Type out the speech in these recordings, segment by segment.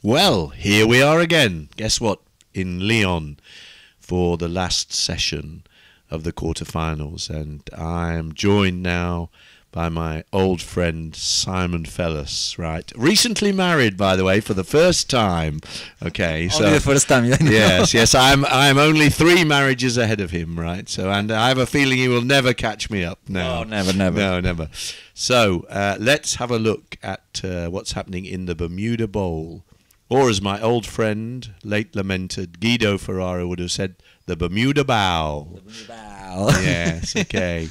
Well, here we are again. Guess what? In Lyon for the last session of the quarterfinals, and I am joined now by my old friend Simon Fellus, right? Recently married, by the way, for the first time. Okay, so only the first time, yeah. yes. I'm only 3 marriages ahead of him, right? So, and I have a feeling he will never catch me up. No, never. No, never. So let's have a look at what's happening in the Bermuda Bowl, or as my old friend, late lamented Guido Ferrara would have said, the Bermuda Bow. The Bermuda Bow. Yes. Okay.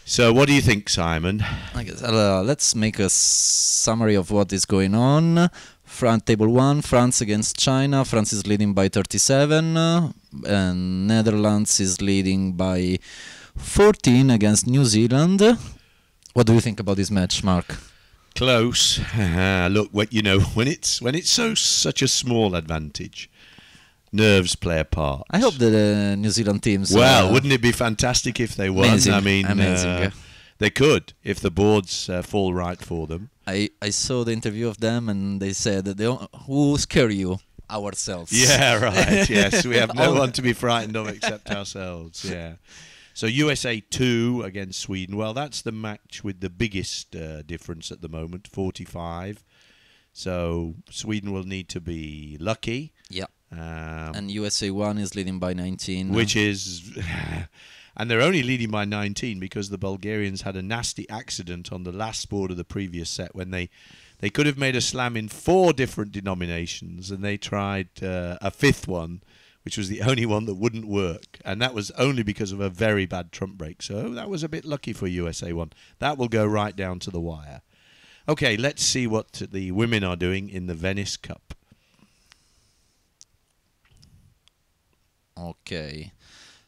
So what do you think, Simon? I guess, let's make a summary of what is going on. Table 1, France against China. France is leading by 37, and Netherlands is leading by 14 against New Zealand. What do you think about this match, Mark? Close. Look, when it's such a small advantage, nerves play a part. I hope the New Zealand teams. Well, wouldn't it be fantastic if they won? Amazing, I mean, amazing. They could if the boards fall right for them. I saw the interview of them, and they said that who scare you? Ourselves. Yeah, right. Yes, we have no one to be frightened of except ourselves. Yeah. So USA 2 against Sweden. Well, that's the match with the biggest difference at the moment, 45. So Sweden will need to be lucky. Yeah. And USA 1 is leading by 19. Which is... and they're only leading by 19 because the Bulgarians had a nasty accident on the last board of the previous set when they could have made a slam in 4 different denominations, and they tried a 5th one, which was the only one that wouldn't work. And that was only because of a very bad trump break. So that was a bit lucky for USA 1. That will go right down to the wire. Okay, let's see what the women are doing in the Venice Cup. Okay,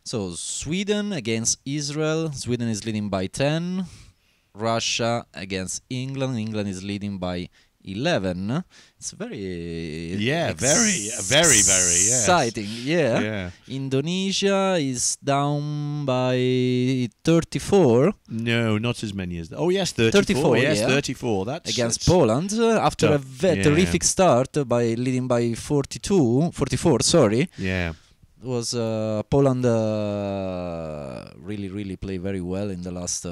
so Sweden against Israel. Sweden is leading by 10. Russia against England. England is leading by 11. It's very very exciting. Yeah. Indonesia is down by 34. No, not as many as that. Oh yes, 34. Yes, yeah. 34. That's against Poland after a terrific start by leading by 44. Sorry. Yeah. Was Poland really play very well in the last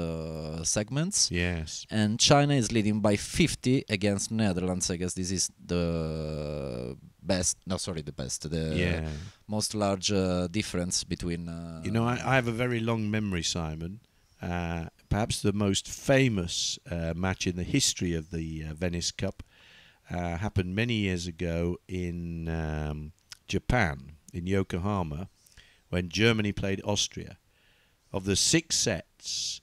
segments. Yes. And China is leading by 50 against Netherlands. I guess this is the best. No, sorry, the best. The most large difference between. I have a very long memory, Simon. Perhaps the most famous match in the history of the Venice Cup happened many years ago in Japan. In Yokohama, when Germany played Austria. Of the 6 sets,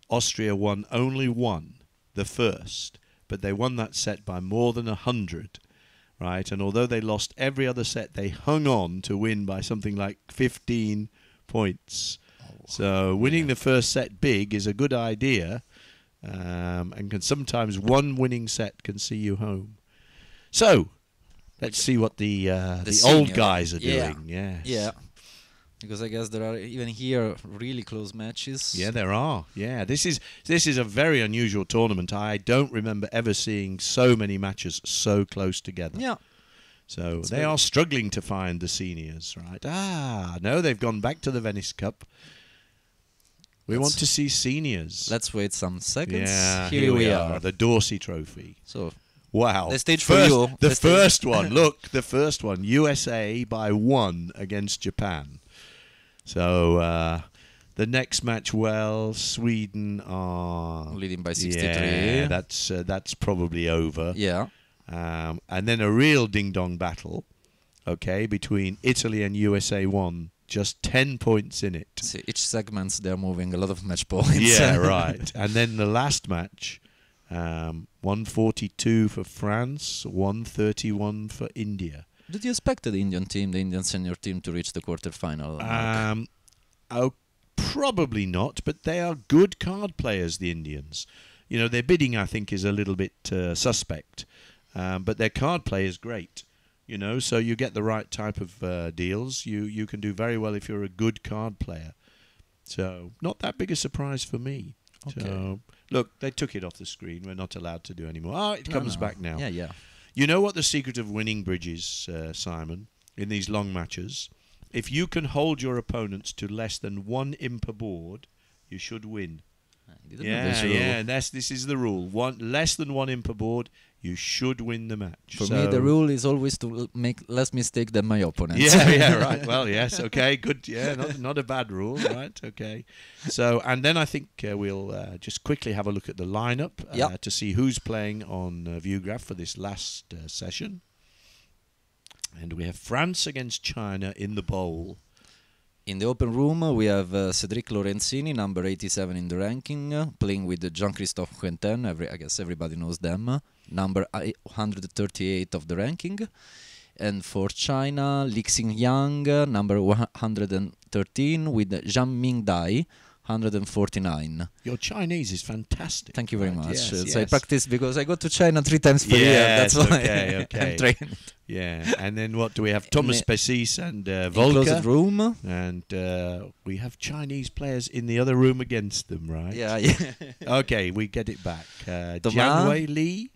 Austria won only 1, the first, but they won that set by more than 100, right? And although they lost every other set, they hung on to win by something like 15 points. So winning the first set big is a good idea, and can sometimes one winning set can see you home. So let's see what the old guys are doing. Yes. Yeah. Because I guess there are even here really close matches. Yeah, there are. Yeah, this is a very unusual tournament. I don't remember ever seeing so many matches so close together. Yeah. So they are struggling to find the seniors, right? No, they've gone back to the Venice Cup. We want to see seniors. Let's wait some seconds. Yeah, here we are. The Dorsey Trophy. So. Wow. The stage for you. The first one. Look, the first one. USA by 1 against Japan. So the next match, well, Sweden are leading by 63. Yeah, that's probably over. Yeah. And then a real ding-dong battle, okay, between Italy and USA 1. Just 10 points in it. See, each segment, they're moving a lot of match points. Yeah, right. And then the last match... 142 for France, 131 for India. Did you expect the Indian senior team, to reach the quarterfinal? Probably not, but they are good card players, the Indians. Their bidding, I think, is a little bit suspect, but their card play is great. So you get the right type of deals. You can do very well if you're a good card player. So not that big a surprise for me. Okay. So, look, they took it off the screen. We're not allowed to do anymore. Oh, it comes back now. Yeah. You know what the secret of winning bridge is, Simon, in these long matches? If you can hold your opponents to less than 1 imp a board, you should win. Yeah, this is the rule. Less than 1 imp a board, you should win the match. For me, the rule is always to make less mistake than my opponent. Yeah, right. Well, yes, okay, good. Yeah, not a bad rule, right? Okay. So, and then I think we'll just quickly have a look at the lineup to see who's playing on ViewGraph for this last session. And we have France against China in the bowl. In the open room, we have Cédric Lorenzini, number 87 in the ranking, playing with Jean-Christophe Quentin. I guess everybody knows them. Number 138 of the ranking. And for China, Lixing Yang, number 113, with Zhang Dai, 149. Your Chinese is fantastic. Thank you very much. Yes. I practice because I go to China 3 times per year. That's why I'm trained. Yeah, and then what do we have? Thomas Pessis and Volker. Closed room. And we have Chinese players in the other room against them, right? Yeah. Okay, we get it back. Jianwei Li.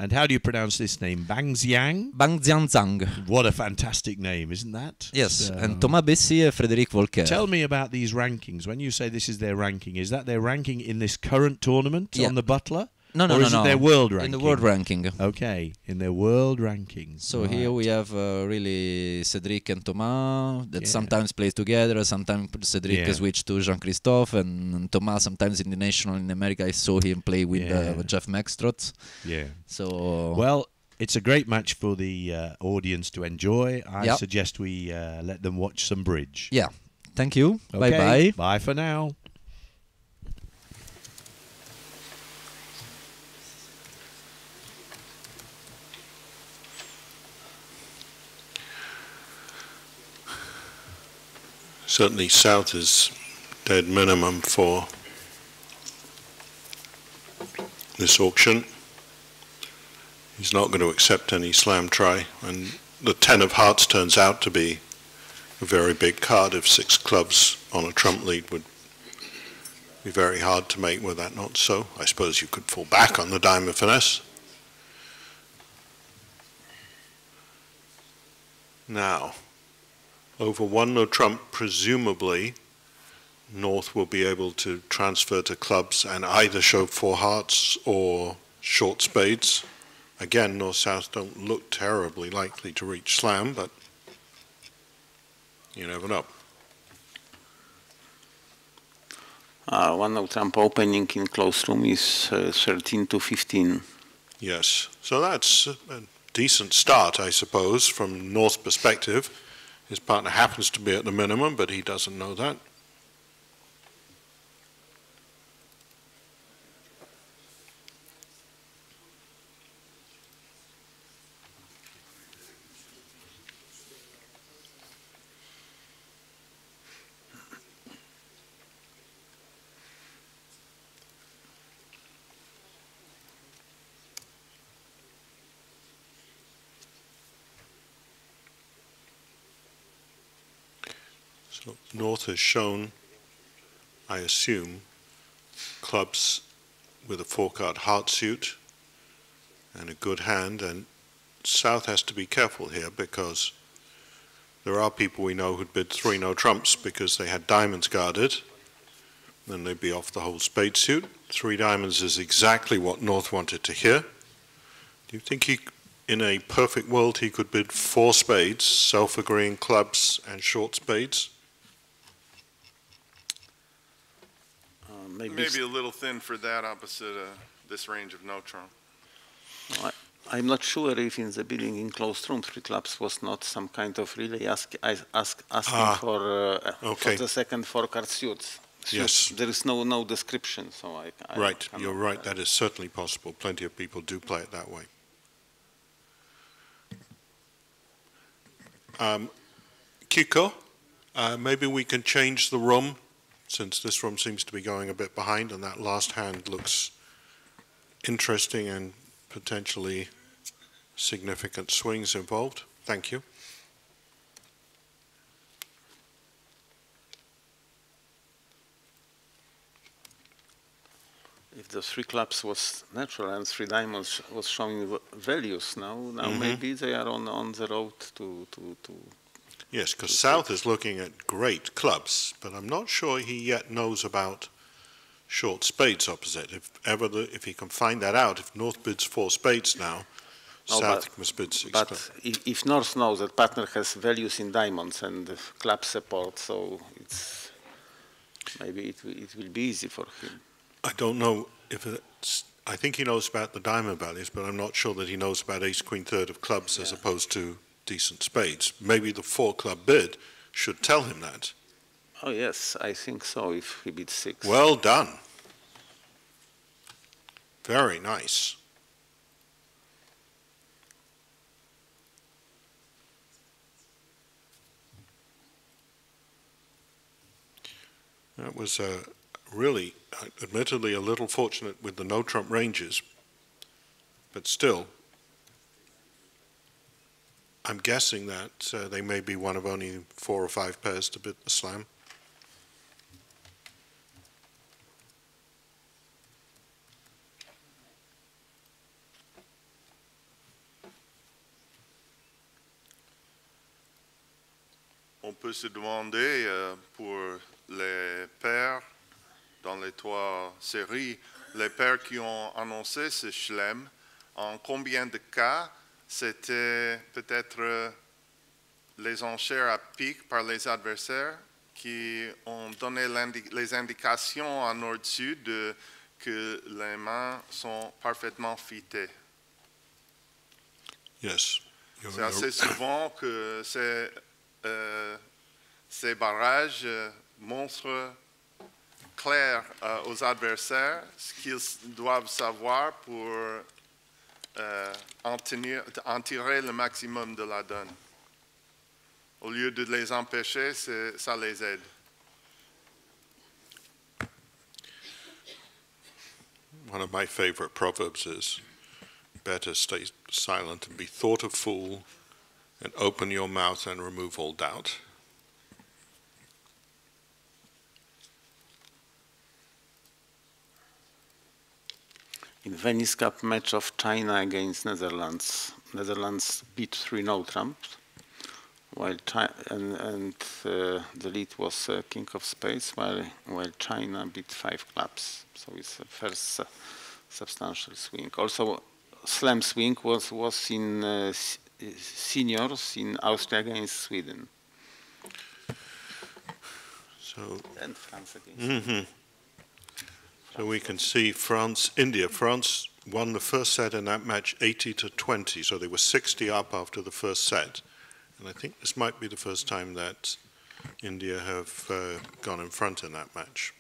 And how do you pronounce this name? Bang Zhang. What a fantastic name, isn't that? Yes, so, and Thomas Bessier and Frédéric Volker. Tell me about these rankings. When you say this is their ranking, is that their ranking in this current tournament on the Butler? No. Or is it their world ranking? In the world ranking. Okay, in their world ranking. So here we have really Cédric and Thomas that sometimes play together. Sometimes Cédric switch to Jean-Christophe, and Thomas sometimes in the national in America. I saw him play with Jeff Maxtrot. Yeah. So well, it's a great match for the audience to enjoy. I suggest we let them watch some bridge. Yeah. Thank you. Okay. Bye-bye. Bye for now. Certainly South is dead minimum for this auction. He's not going to accept any slam try, and the 10 of hearts turns out to be a very big card. If 6 clubs on a trump lead would be very hard to make, were that not so. I suppose you could fall back on the diamond finesse. Now, over 1 no trump, presumably North will be able to transfer to clubs and either show 4 hearts or short spades. Again, North-South don't look terribly likely to reach slam, but you never know. 1 no trump opening in closed room is 13 to 15. Yes, so that's a decent start, I suppose, from North's perspective. His partner happens to be at the minimum, but he doesn't know that. So North has shown, I assume, clubs with a 4-card heart suit and a good hand, and South has to be careful here because there are people we know who'd bid 3 no trumps because they had diamonds guarded, then they'd be off the whole spade suit. 3 diamonds is exactly what North wanted to hear. Do you think he, in a perfect world, he could bid 4 spades, self-agreeing clubs and short spades? Maybe a little thin for that opposite this range of no trump. I'm not sure if in the bidding in closed room 3 clubs was not some kind of really asking for the second 4-card suits. Yes. There is no description, so I right, you're right. That is certainly possible. Plenty of people do play it that way. Kiko, maybe we can change the room, since this room seems to be going a bit behind, and that last hand looks interesting and potentially significant swings involved. Thank you. if the 3 clubs was natural and 3 diamonds was showing values now maybe they are on the road to yes, because South is looking at great clubs, but I'm not sure he yet knows about short spades opposite. If he can find that out, if North bids 4 spades now, South must bid 6 but clubs. if North knows that partner has values in diamonds and club support, so it's maybe it will be easy for him. I don't know if it's, I think he knows about the diamond values, but I'm not sure that he knows about ace, queen, third of clubs as opposed to decent spades. Maybe the 4 club bid should tell him that. Oh yes, I think so, if he bids 6. Well done. Very nice. That was really, admittedly, a little fortunate with the no-trump ranges, but still, I'm guessing that they may be one of only 4 or 5 pairs to bid the slam. On peut se demander pour les paires dans les 3 séries, les paires qui ont annoncé ce chelem, en combien de cas c'était peut-être les enchères à pic par les adversaires qui ont donné les indications en nord-sud que les mains sont parfaitement fitées. Yes. C'est assez souvent que ces barrages montrent clair aux adversaires ce qu'ils doivent savoir pour en tirer le maximum de la donne. Au lieu de les empêcher, ça les aide. One of my favorite proverbs is, better stay silent and be thought a fool, and open your mouth and remove all doubt. In Venice Cup match of China against Netherlands, Netherlands beat 3 no trumps, while the lead was king of spades, while China beat 5 clubs. So it's the first substantial swing. Also, slam swing was in seniors in Austria against Sweden. So, and France against Sweden. So we can see India. France won the first set in that match 80-20, so they were 60 up after the first set. And I think this might be the first time that India have gone in front in that match.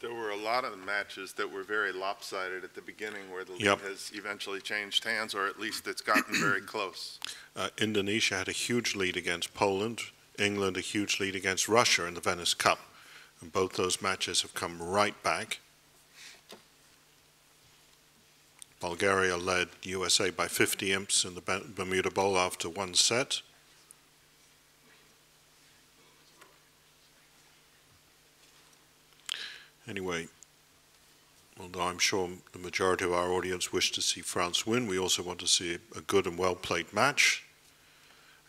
There were a lot of matches that were very lopsided at the beginning where the lead has eventually changed hands, or at least it's gotten very close. Indonesia had a huge lead against Poland, England a huge lead against Russia in the Venice Cup. And both those matches have come right back. Bulgaria led USA by 50 imps in the Bermuda Bowl after 1 set. Anyway, although I'm sure the majority of our audience wish to see France win, we also want to see a good and well-played match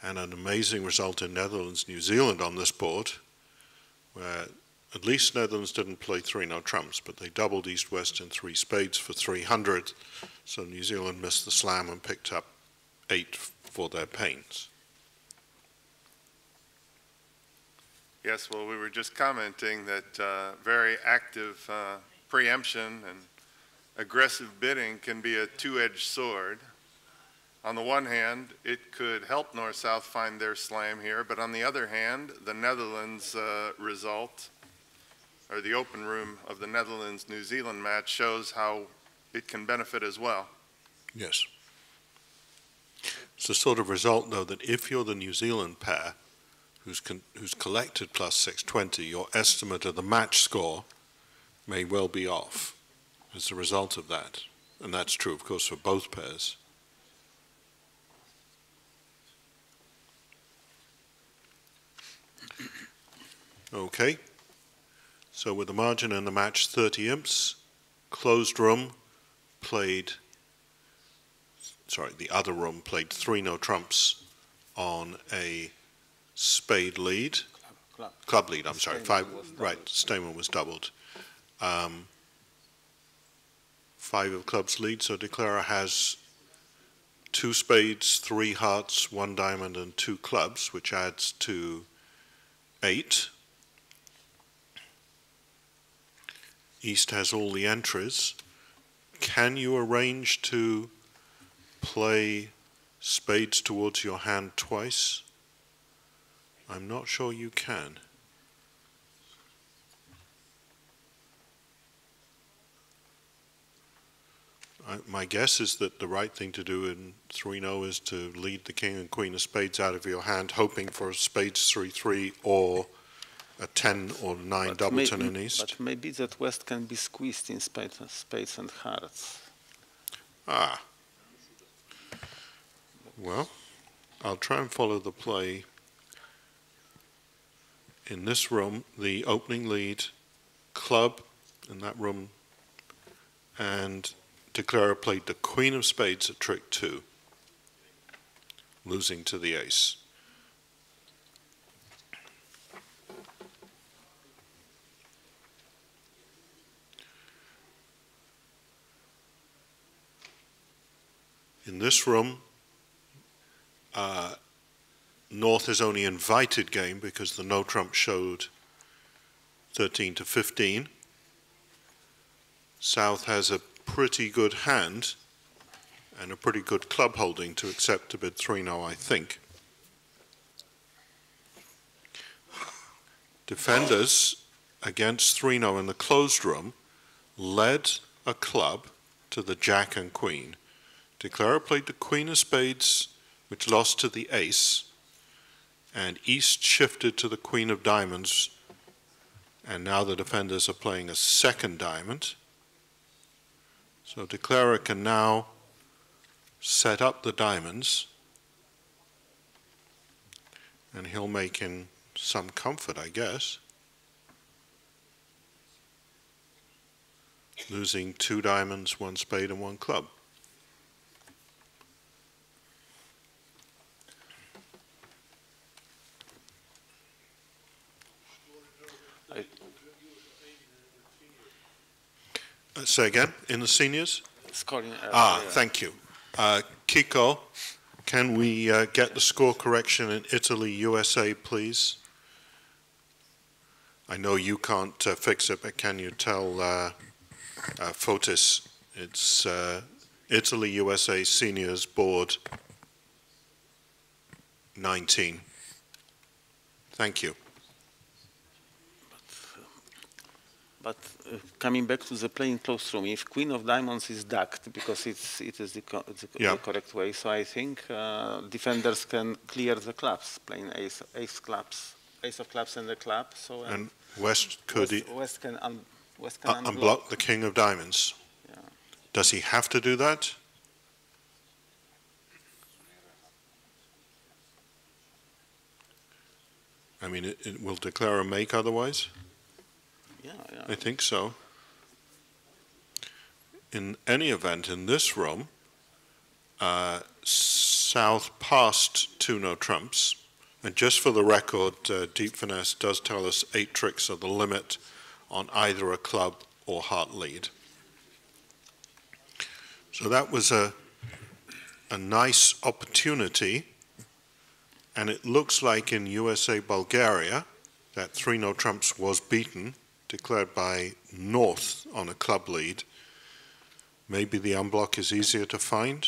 and an amazing result in Netherlands-New Zealand on this board, where at least Netherlands didn't play 3 no trumps, but they doubled East-West in 3 spades for 300, so New Zealand missed the slam and picked up 8 for their pains. Yes, well, we were just commenting that very active preemption and aggressive bidding can be a two-edged sword. On the one hand, it could help North-South find their slam here, but on the other hand, the Netherlands result, or the open room of the Netherlands-New Zealand match, shows how it can benefit as well. Yes. It's the sort of result, though, that if you're the New Zealand pair who's collected plus 620, your estimate of the match score may well be off as a result of that. And that's true, of course, for both pairs. Okay. So with the margin in the match 30 imps, closed room played, sorry, the other room played 3 no trumps on a spade lead. Club lead, I'm sorry, 5, right, Stayman was doubled. 5 of clubs lead, so declarer has 2 spades, 3 hearts, 1 diamond and 2 clubs, which adds to 8. East has all the entries. Can you arrange to play spades towards your hand twice? I'm not sure you can. My guess is that the right thing to do in 3-0 is to lead the king and queen of spades out of your hand, hoping for a spades 3-3 or a 10 or 9 doubleton in East. But maybe that West can be squeezed in spades and hearts. Ah. Well, I'll try and follow the play. In this room, the opening lead, club in that room, and declarer played the queen of spades at trick 2, losing to the ace. In this room, North is only invited game because the no trump showed 13 to 15. South has a pretty good hand and a pretty good club holding to accept a bid 3-0, I think. Defenders against 3-0 in the closed room led a club to the jack and queen. Declarer played the queen of spades, which lost to the ace, and East shifted to the queen of diamonds, and now the defenders are playing a second diamond. So declarer can now set up the diamonds, and he'll make in some comfort, I guess, losing 2 diamonds, 1 spade and 1 club. Say again, in the seniors? Scoring Thank you. Kiko, can we get the score correction in Italy, USA, please? I know you can't fix it, but can you tell Fotis it's Italy, USA, seniors, board 19. Thank you. But coming back to the playing close room, if Queen of Diamonds is ducked, because it is the correct way, so I think defenders can clear the clubs, playing ace of clubs and the club. So and West could West can unblock the King of Diamonds. Yeah. Does he have to do that? I mean, it will declare a make otherwise? Yeah. I think so. In any event, in this room, South passed 2 no trumps. And just for the record, Deep Finesse does tell us 8 tricks are the limit on either a club or heart lead. So that was a nice opportunity. And it looks like in USA Bulgaria that 3 no trumps was beaten, declared by North on a club lead. Maybe the unblock is easier to find.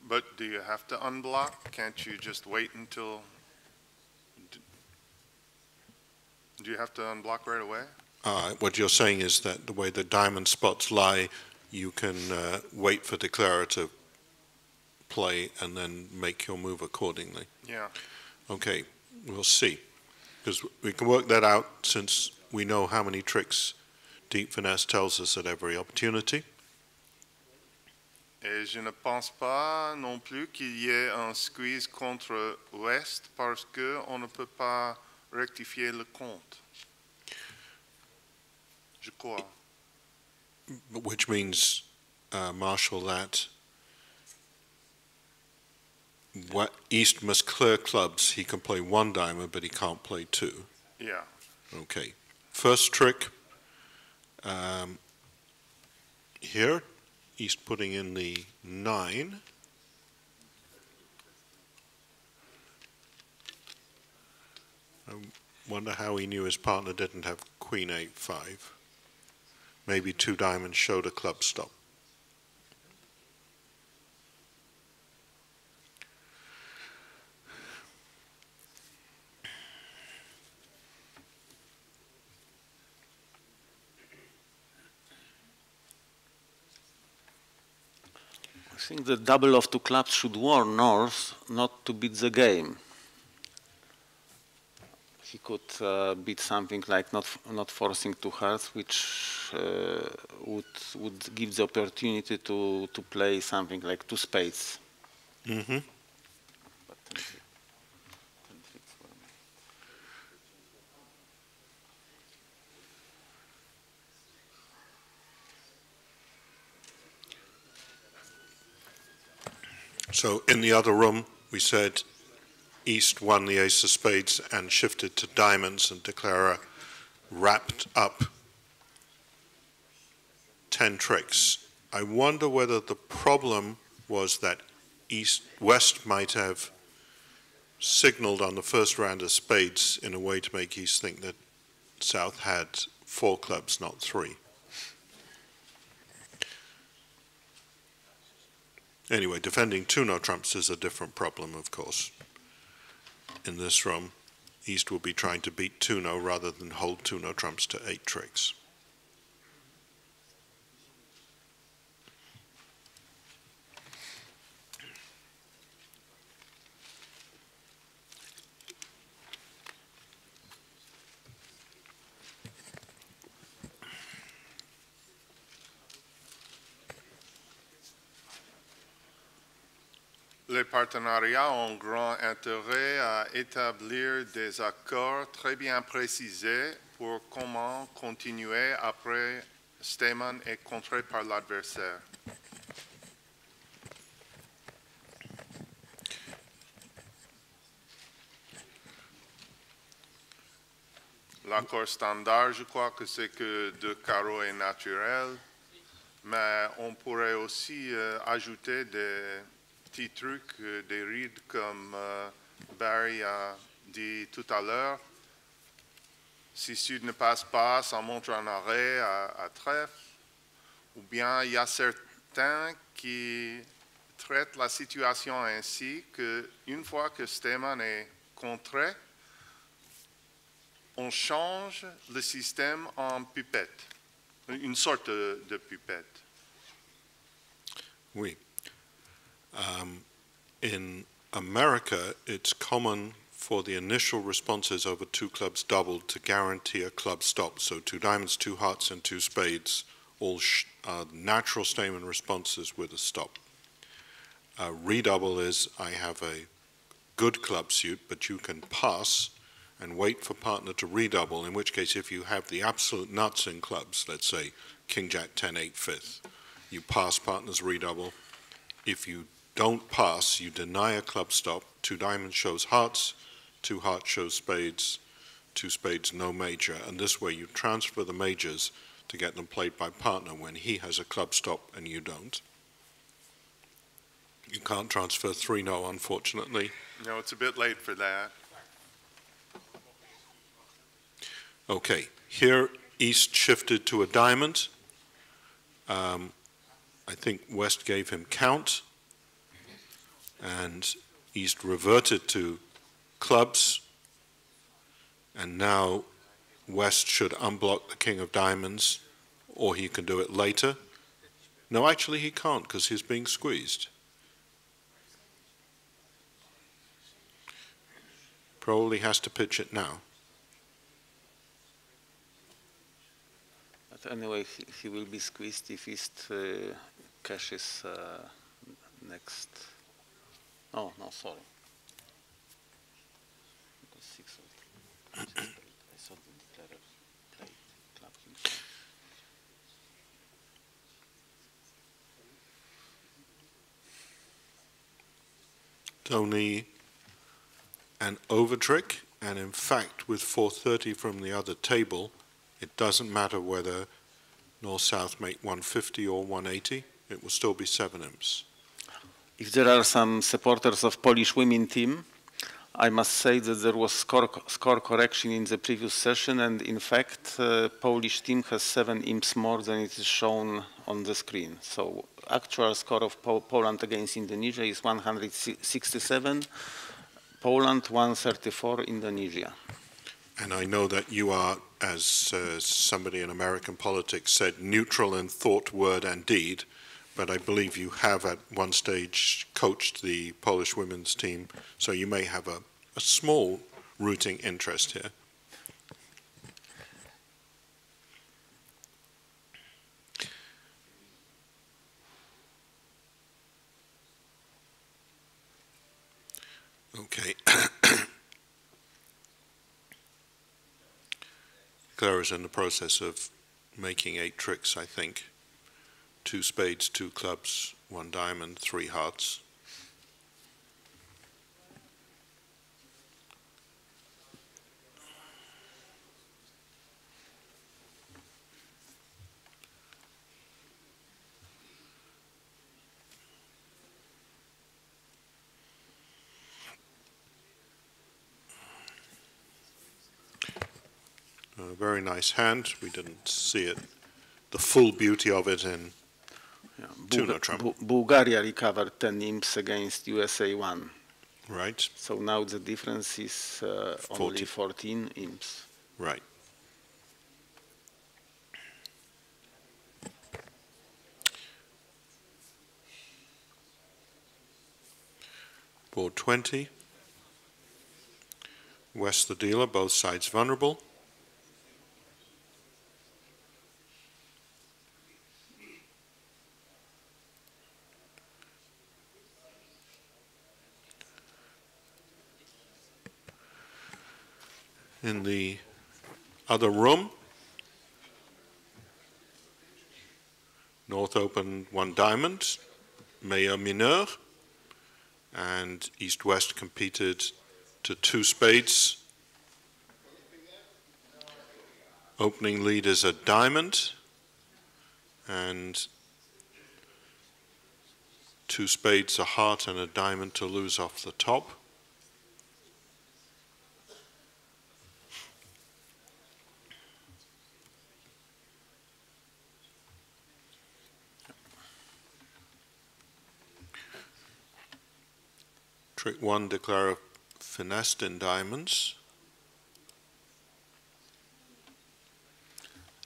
But do you have to unblock? Can't you just wait until... Do you have to unblock right away? What you're saying is that the way the diamond spots lie, you can wait for declarer to play and then make your move accordingly. Yeah. Okay, we'll see. Because we can work that out since we know how many tricks Deep Finesse tells us at every opportunity. Et je ne pense pas non plus qu'il y ait un squeeze contre Ouest parce qu'on ne peut pas rectifier le compte. Pourquoi? which means, Marshall, that East must clear clubs. He can play one diamond, but he can't play two. Yeah. Okay. First trick, here, East putting in the 9. I wonder how he knew his partner didn't have Queen 8-5. Maybe two diamonds showed a club stop. I think the double of two clubs should warn North not to beat the game. He could beat something like not forcing two hearts, which would give the opportunity to play something like two spades. Mm-hmm. So in the other room, we said East won the ace of spades and shifted to diamonds, and De Clara wrapped up 10 tricks. I wonder whether the problem was that West might have signaled on the first round of spades in a way to make East think that South had 4 clubs, not 3. Anyway, defending 2-no trumps is a different problem, of course. In this room, East will be trying to beat 2-no rather than hold 2-no trumps to 8 tricks. Les partenariats ont grand intérêt à établir des accords très bien précisés pour comment continuer après Stayman est contré par l'adversaire. L'accord standard, je crois que c'est que 2 carreaux est naturel, mais on pourrait aussi ajouter des petits trucs, des rides comme Barry a dit tout à l'heure. Si Sud ne passe pas, ça montre un arrêt à trèfle. Ou bien il y a certains qui traitent la situation ainsi qu'une fois que Stayman est contré, on change le système en pipette, une sorte de pipette. Oui. In America, it's common for the initial responses over 2 clubs doubled to guarantee a club stop. So 2 diamonds, 2 hearts, and 2 spades, all natural Stayman responses with a stop. Redouble is, I have a good club suit, but you can pass and wait for partner to redouble, in which case if you have the absolute nuts in clubs, let's say King, Jack, 10, 8, 5th, you pass partner's redouble. If you don't pass, you deny a club stop. 2 diamonds shows hearts, 2 hearts shows spades, 2 spades no major, and this way you transfer the majors to get them played by partner when he has a club stop and you don't. You can't transfer 3-no, unfortunately. No, it's a bit late for that. Okay, here East shifted to a diamond. I think West gave him count, and East reverted to clubs, and now West should unblock the King of Diamonds, or he can do it later. No, actually he can't, because he's being squeezed. Probably has to pitch it now. But anyway, he will be squeezed if East cashes next. Oh, no, sorry. Because 6 of I thought the declarer played club himself. only an over trick, and in fact with 430 from the other table, it doesn't matter whether North-South make 150 or 180, it will still be 7 imps. If there are some supporters of Polish women team, I must say that there was score correction in the previous session, and in fact, Polish team has 7 imps more than it is shown on the screen. So actual score of Poland against Indonesia is 167, Poland 134, Indonesia. And I know that you are, as somebody in American politics said, neutral in thought, word, and deed, but I believe you have at one stage coached the Polish women's team, so you may have a small rooting interest here. Okay. Clara's in the process of making 8 tricks, I think. 2 spades, 2 clubs, 1 diamond, 3 hearts. A very nice hand. We didn't see it, the full beauty of it in Tuna Trump. Bulgaria recovered 10 imps against USA 1. Right. So now the difference is only 14 imps. Right. Board 20. West the dealer, both sides vulnerable. In the other room, North opened 1 diamond, meilleur mineur, and East-West competed to 2 spades. Opening lead is a diamond, and 2 spades, a heart, and a diamond to lose off the top. Trick 1, declare a finessed in diamonds.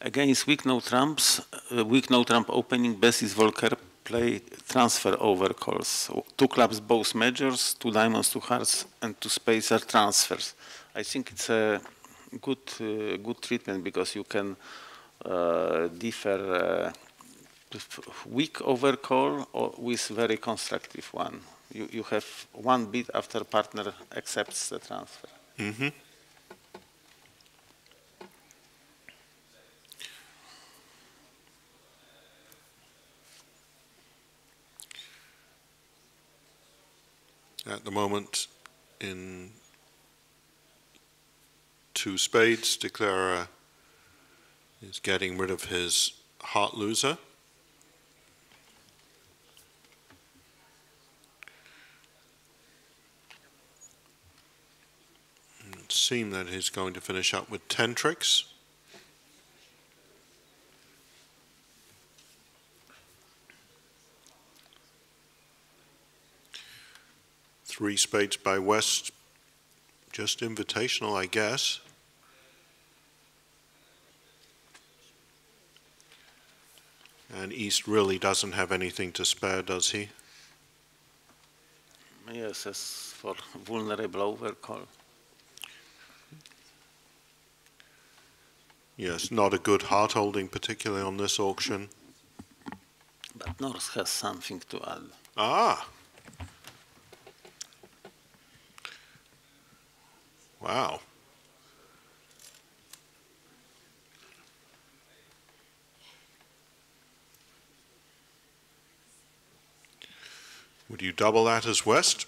Against weak no trumps, weak no trump opening, best is Volker play transfer over calls. So 2 clubs, both majors, 2 diamonds, 2 hearts, and 2 spades are transfers. I think it's a good treatment because you can differ weak overcall or with very constructive one. You have 1 bid after partner accepts the transfer. Mm-hmm. At the moment, in 2 spades, declarer is getting rid of his heart loser. It seems that he's going to finish up with 10 tricks. Three spades by West, just invitational, I guess. And East really doesn't have anything to spare, does he? Yes, as for vulnerable overcall. Yes, not a good heart holding, particularly on this auction. But North has something to add. Ah! Wow. Would you double that as West?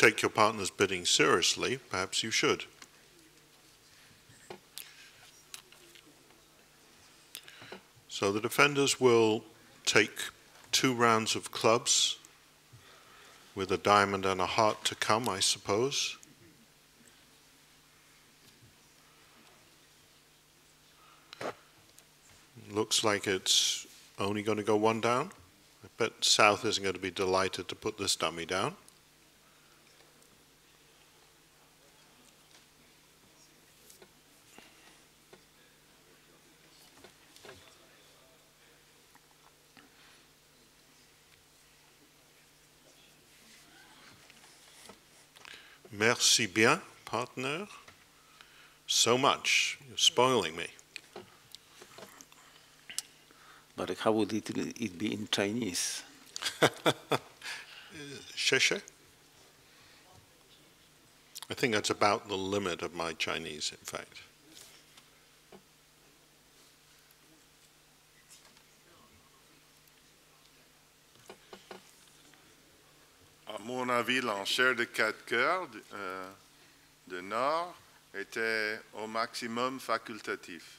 take your partner's bidding seriously, perhaps you should. So the defenders will take 2 rounds of clubs with a diamond and a heart to come, I suppose. Looks like it's only going to go 1 down. I bet South isn't going to be delighted to put this dummy down. Merci bien, partner. So much. You're spoiling me. But how would it be in Chinese? Sheshe? I think that's about the limit of my Chinese, in fact. À mon avis, l'enchère de 4 cœurs de Nord était au maximum facultatif.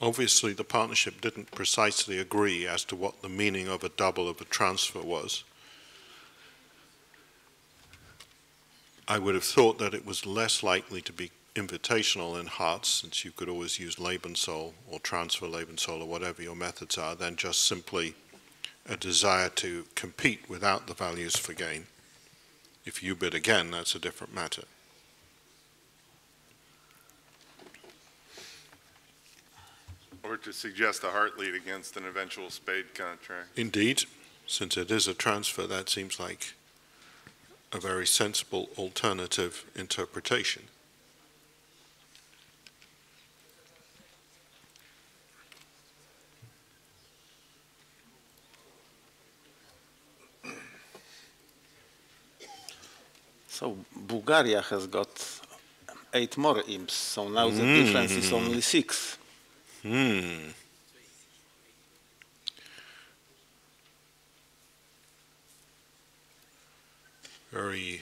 Obviously, the partnership didn't precisely agree as to what the meaning of a double of a transfer was. I would have thought that it was less likely to be invitational in hearts, since you could always use Lebenssoll or transfer Lebenssoll or whatever your methods are, than just simply a desire to compete without the values for gain. If you bid again, that's a different matter. Or to suggest a heart lead against an eventual spade contract. Indeed, since it is a transfer, that seems like a very sensible alternative interpretation. So Bulgaria has got 8 more imps, so now the difference is only 6. Very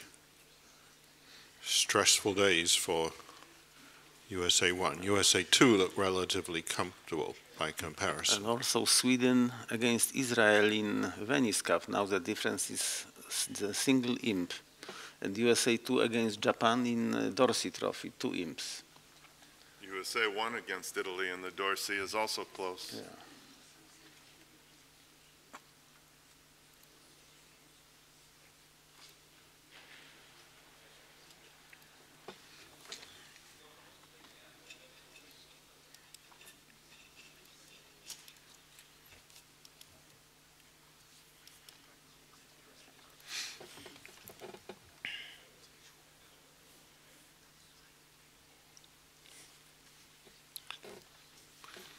stressful days for USA 1. USA 2 look relatively comfortable by comparison. And also Sweden against Israel in Venice Cup. Now the difference is the single imp. And USA 2 against Japan in Dorsey Trophy, 2 imps. USA 1 against Italy in the Dorsey is also close. Yeah.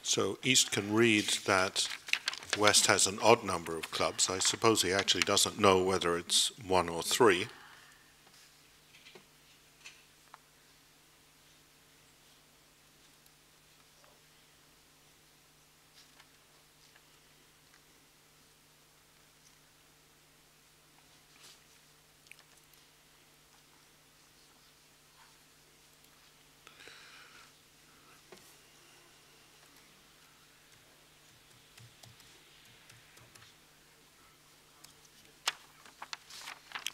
So East can read that West has an odd number of clubs. I suppose he actually doesn't know whether it's 1 or 3.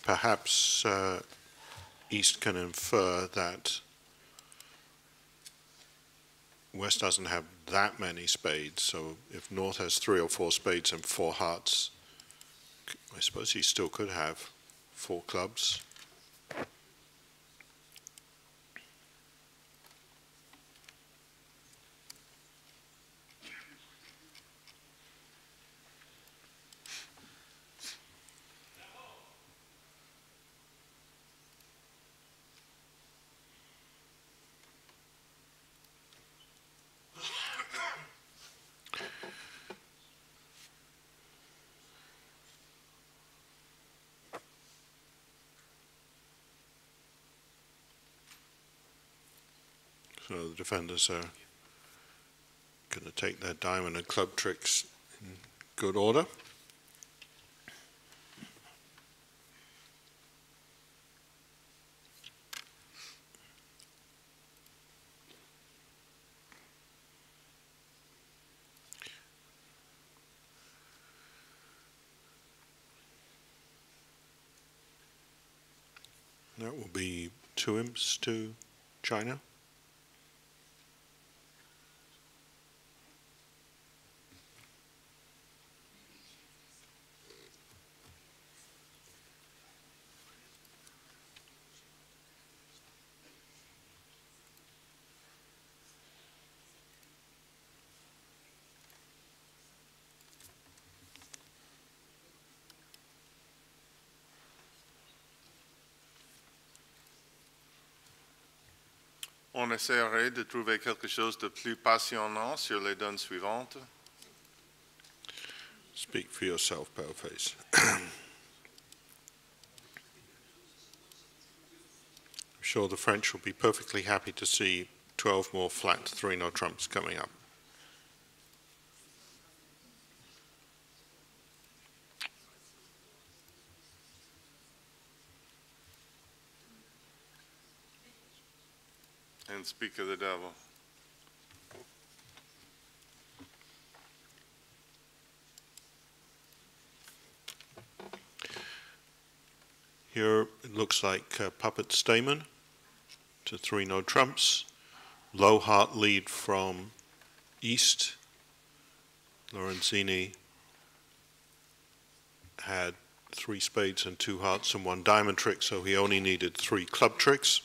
Perhaps East can infer that West doesn't have that many spades, so if North has 3 or 4 spades and 4 hearts, I suppose he still could have 4 clubs. So the defenders are going to take their diamond and club tricks in good order. That will be 2 imps to China. On essaierait de trouver quelque chose de plus passionnant sur les donnes suivantes. Speak for yourself, Paleface. I'm sure the French will be perfectly happy to see 12 more flat 3-no trumps coming up. And speak of the devil. Here it looks like puppet Stamen to 3-no trumps. Low heart lead from East. Lorenzini had 3 spades and 2 hearts and 1 diamond trick, so he only needed 3 club tricks.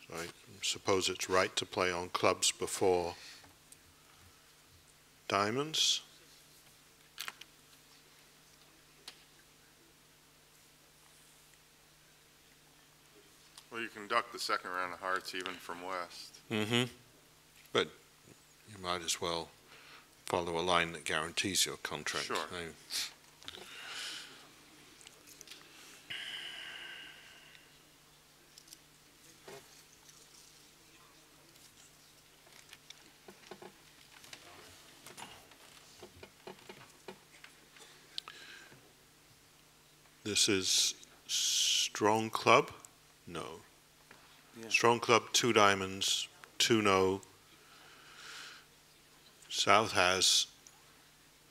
So I suppose it's right to play on clubs before diamonds. Well, you can duck the second round of hearts even from west. But you might as well follow a line that guarantees your contract. Sure. This is strong club? No. Yeah. Strong club, 2 diamonds, 2-no. South has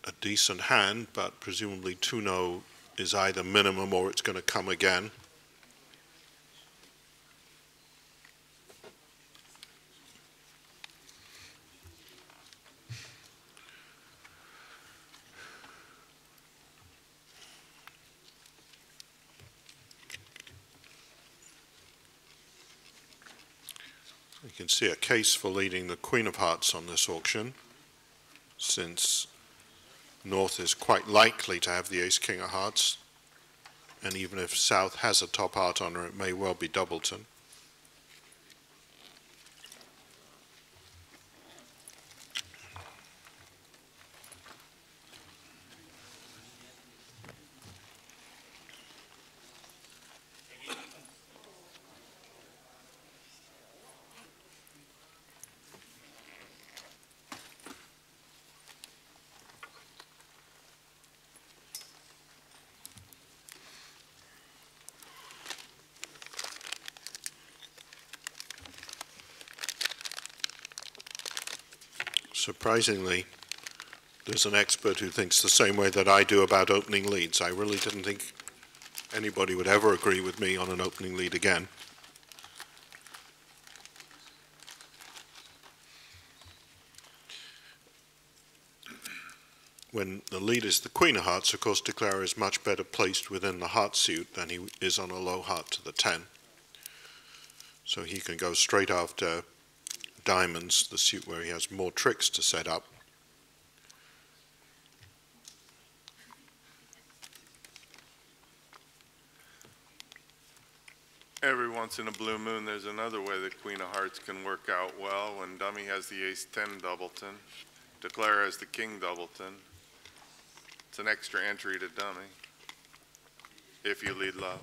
a decent hand, but presumably 2-no is either minimum or it's going to come again. You can see a case for leading the Queen of Hearts on this auction, since North is quite likely to have the Ace-King of Hearts, and even if South has a top heart on her, it may well be Doubleton. Surprisingly, there's an expert who thinks the same way that I do about opening leads. I really didn't think anybody would ever agree with me on an opening lead again. When the lead is the Queen of Hearts, of course, Declarer is much better placed within the heart suit than he is on a low heart to the 10. So he can go straight after diamonds, the suit where he has more tricks to set up. Every once in a blue moon, there's another way the Queen of Hearts can work out well. When dummy has the Ace-10 Doubleton, Declare has the King Doubleton. It's an extra entry to dummy, if you lead low.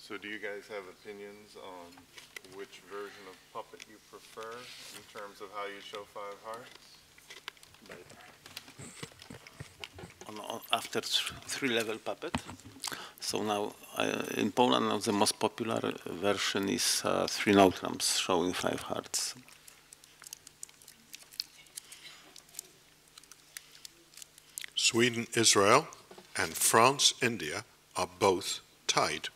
So do you guys have opinions on which version of puppet you prefer in terms of how you show 5 hearts? After 3-level puppet. So now in Poland now the most popular version is 3 note lamps showing 5 hearts. Sweden, Israel, and France, India are both tied.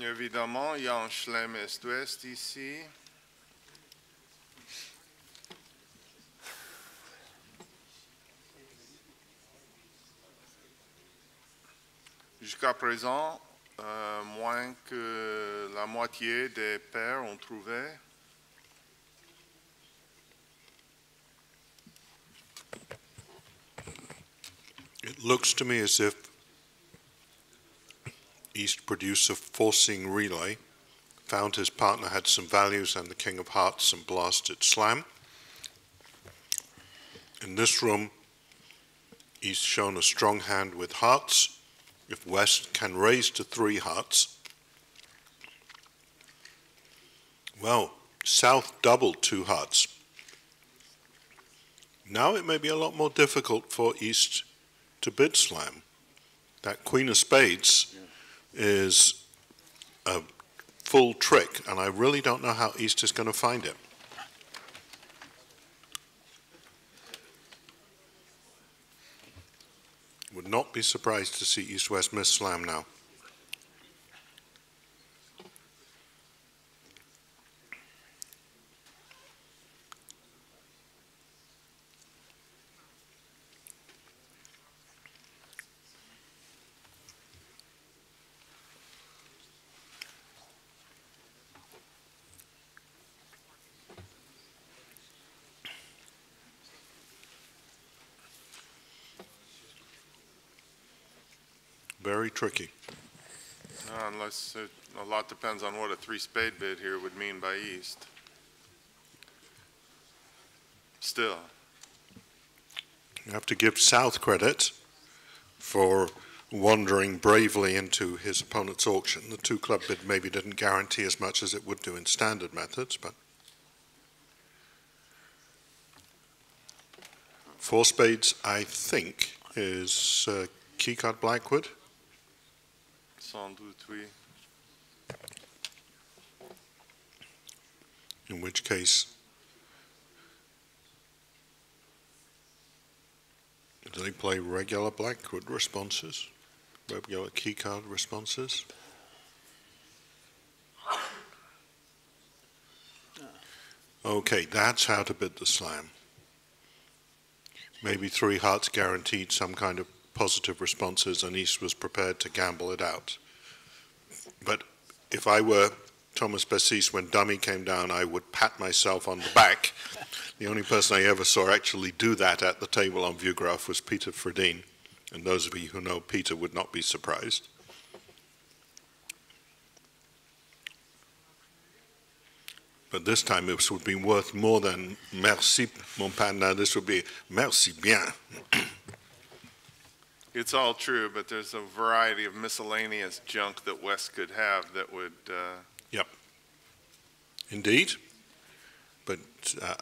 Évidemment, il y a un chelem est-ouest ici. Jusqu'à présent, moins que la moitié des paires ont trouvé. It looks to me as if East produced a forcing relay, found his partner had some values and the King of Hearts and blasted slam. In this room, East shown a strong hand with hearts. If West can raise to 3 hearts, well, South doubled 2 hearts. Now it may be a lot more difficult for East to bid slam. That Queen of Spades is a full trick, and I really don't know how East is going to find it. Would not be surprised to see East-West miss slam now. Very tricky. Unless a lot depends on what a 3-spade bid here would mean by East. Still. You have to give South credit for wandering bravely into his opponent's auction. The 2-club bid maybe didn't guarantee as much as it would do in standard methods, but 4 spades, I think, is keycard Blackwood. Sans doute, oui. In which case, do they play regular Blackwood responses? Regular keycard responses? Okay, that's how to bid the slam. Maybe 3 hearts guaranteed some kind of positive responses, and East was prepared to gamble it out. But if I were Thomas Bessis, when dummy came down, I would pat myself on the back. The only person I ever saw actually do that at the table on Viewgraph was Peter Fredin, and those of you who know Peter would not be surprised. But this time it would be worth more than merci, mon panda. This would be merci bien. It's all true, but there's a variety of miscellaneous junk that West could have that would... Yep. Indeed. But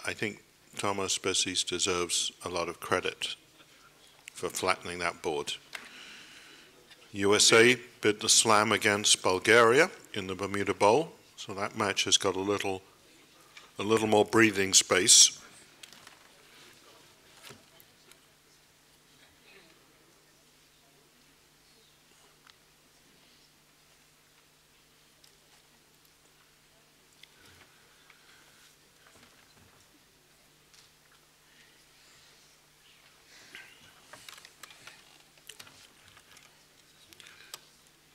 I think Thomas Bessis deserves a lot of credit for flattening that board. USA bid the slam against Bulgaria in the Bermuda Bowl, so that match has got a little more breathing space.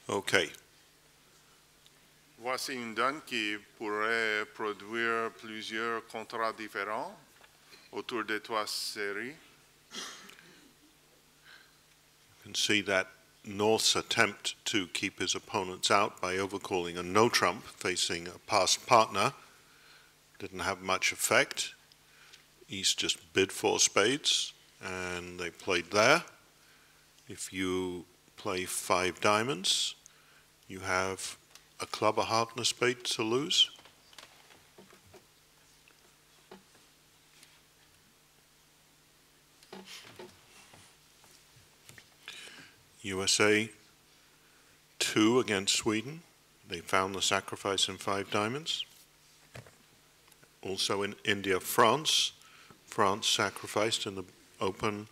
Okay. Voici une donne qui pourrait produire plusieurs contrats différents autour des 3 séries. can see that North's attempt to keep his opponents out by overcalling a no trump facing a passed partner didn't have much effect. East just bid 4 spades, and they played there. If you play 5 diamonds, you have a club, a heart, and a spade to lose. USA 2 against Sweden. They found the sacrifice in 5 diamonds. Also in India, France. France sacrificed in the open,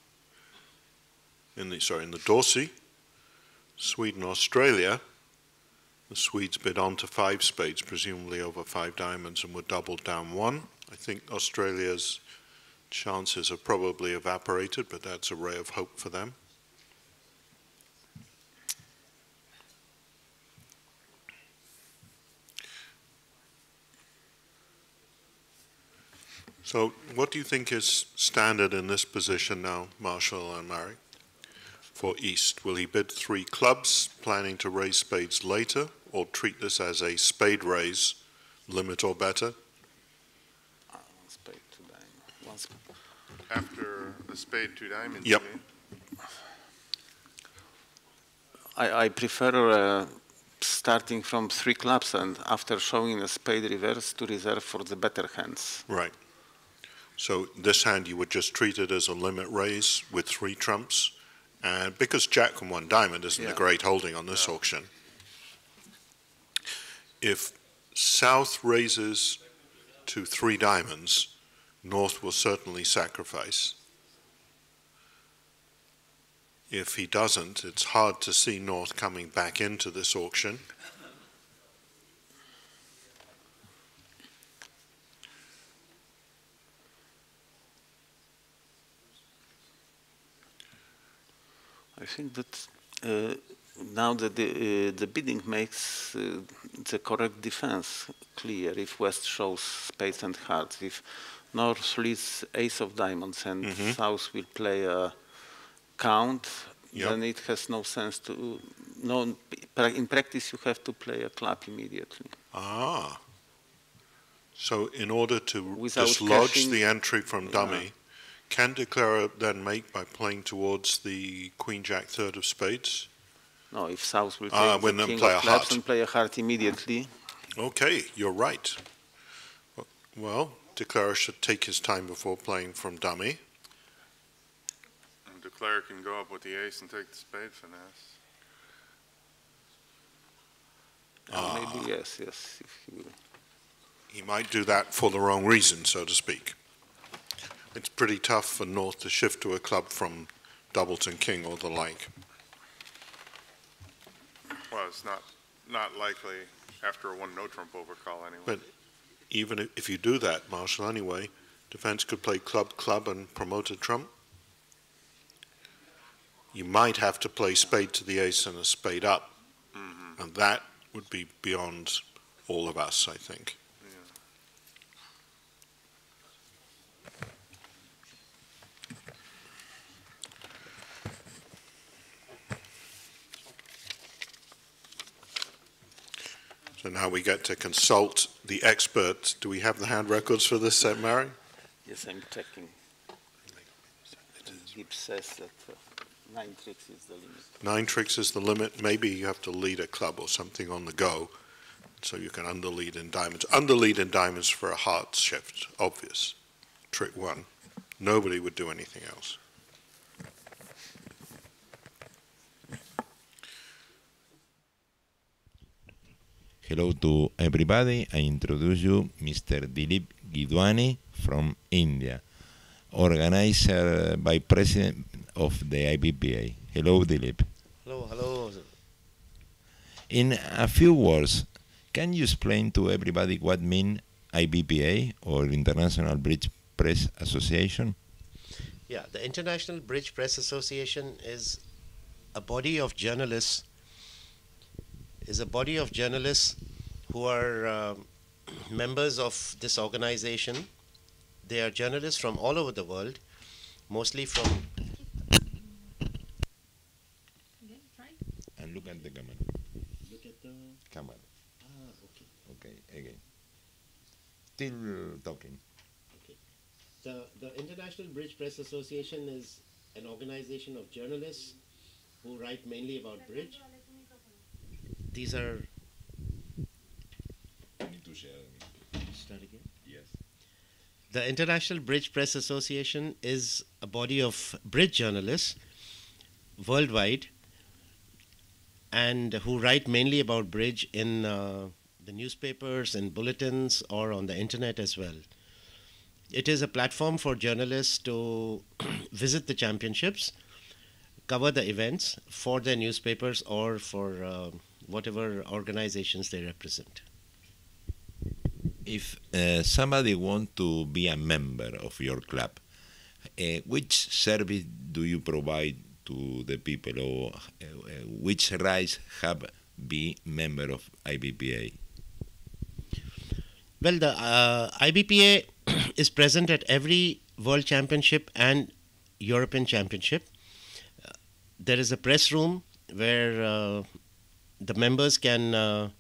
in the Dorsey. Sweden, Australia. The Swedes bid on to 5 spades, presumably over 5 diamonds, and were doubled down 1. I think Australia's chances have probably evaporated, but that's a ray of hope for them. So what do you think is standard in this position now, Marshall and Mary, for East? Will he bid 3 clubs, planning to raise spades later, or treat this as a spade raise, limit or better? Spade to diamond. After the spade 2 diamonds? Yep. I prefer starting from 3 clubs and after showing a spade reverse to reserve for the better hands. Right. So this hand you would just treat it as a limit raise with 3 trumps, and because Jack and 1 diamond isn't a great holding on this auction. If South raises to 3 diamonds, North will certainly sacrifice. If he doesn't, it's hard to see North coming back into this auction. I think that now that the bidding makes the correct defense clear. If West shows spades and hearts, if North leads ace of diamonds and South will play a count, then it has no sense to. No, in practice you have to play a club immediately. Ah. So in order to Without dislodge cashing, the entry from dummy, can declarer then make by playing towards the Queen Jack 3rd of spades? No, if South will take when the then king play of a clubs heart. and play a heart immediately. Okay, you're right. Well, declarer should take his time before playing from dummy. And declarer can go up with the ace and take the spade finesse. Maybe yes. If he will. He might do that for the wrong reason, so to speak. It's pretty tough for North to shift to a club from doubleton king or the like. Well, it's not likely after a 1 no trump overcall anyway. But even if you do that, Marshall, anyway, defense could play club, club, and promote a trump. You might have to play spade to the ace and a spade up, and that would be beyond all of us, I think. So now we get to consult the expert. Do we have the hand records for this set, Mary? Yes, I'm checking. Dilip says that 9 tricks is the limit. 9 tricks is the limit. Maybe you have to lead a club or something on the go, so you can underlead in diamonds. Underlead in diamonds for a heart shift, obvious. Trick 1. Nobody would do anything else. Hello to everybody. I introduce you Mr. Dilip Gidwani from India, organizer by president of the IBPA. Hello, Dilip. Hello, hello. In a few words, can you explain to everybody what mean IBPA, or International Bridge Press Association? Yeah, the International Bridge Press Association is a body of journalists who are members of this organization. They are journalists from all over the world, mostly from again. Still talking. The International Bridge Press Association is an organization of journalists who write mainly about bridge. These are... Start again? Yes. The International Bridge Press Association is a body of bridge journalists worldwide and who write mainly about bridge in the newspapers and bulletins or on the internet as well. It is a platform for journalists to visit the championships, cover the events for their newspapers or for whatever organizations they represent. If somebody wants to be a member of your club, which service do you provide to the people, or which rights have be member of IBPA? Well, the IBPA is present at every World Championship and European Championship. There is a press room where the members can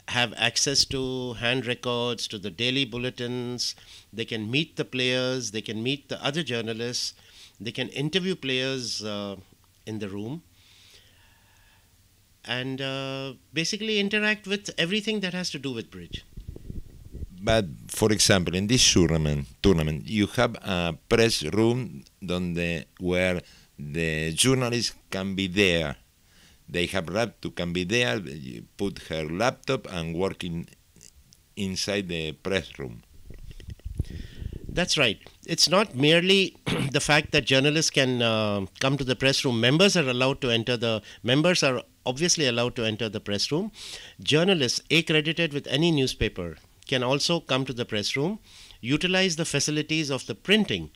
have access to hand records, to the daily bulletins. They can meet the players, they can meet the other journalists, they can interview players in the room, and basically interact with everything that has to do with bridge. But for example, in this tournament, you have a press room where the journalist can be there. They have laptop, can be there, you put her laptop and working inside the press room. That's right. It's not merely the fact that journalists can come to the press room. Members are obviously allowed to enter the press room. Journalists accredited with any newspaper can also come to the press room, utilize the facilities of the printing,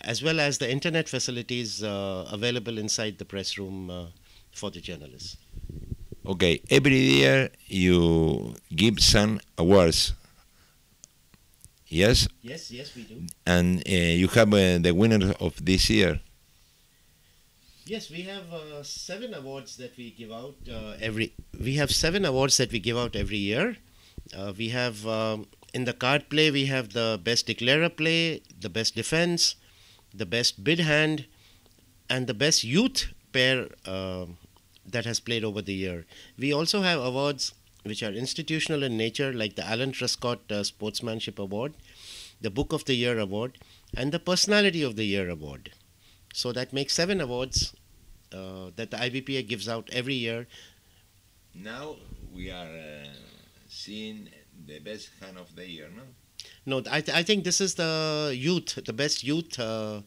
as well as the internet facilities available inside the press room for the journalists. Okay, every year you give some awards. Yes? Yes, we do. And you have the winner of this year. Yes, we have 7 awards that we give out We have 7 awards that we give out every year. We have in the card play, we have the best declarer play, the best defense, the best bid hand, and the best youth pair that has played over the year. We also have awards which are institutional in nature, like the Alan Truscott Sportsmanship Award, the Book of the Year Award, and the Personality of the Year Award. So that makes 7 awards that the IBPA gives out every year. Now we are seeing the best hand of the year, no? No, I think this is the youth, the best youth, the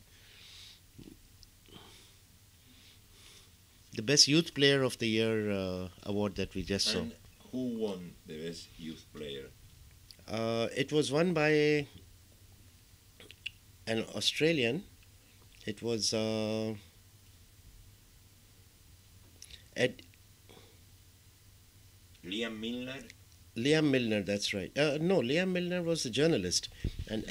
best youth player of the year award that we just saw. And who won the best youth player? It was won by an Australian. It was Liam Milner. Liam Milner, that's right. No, Liam Milner was a journalist, and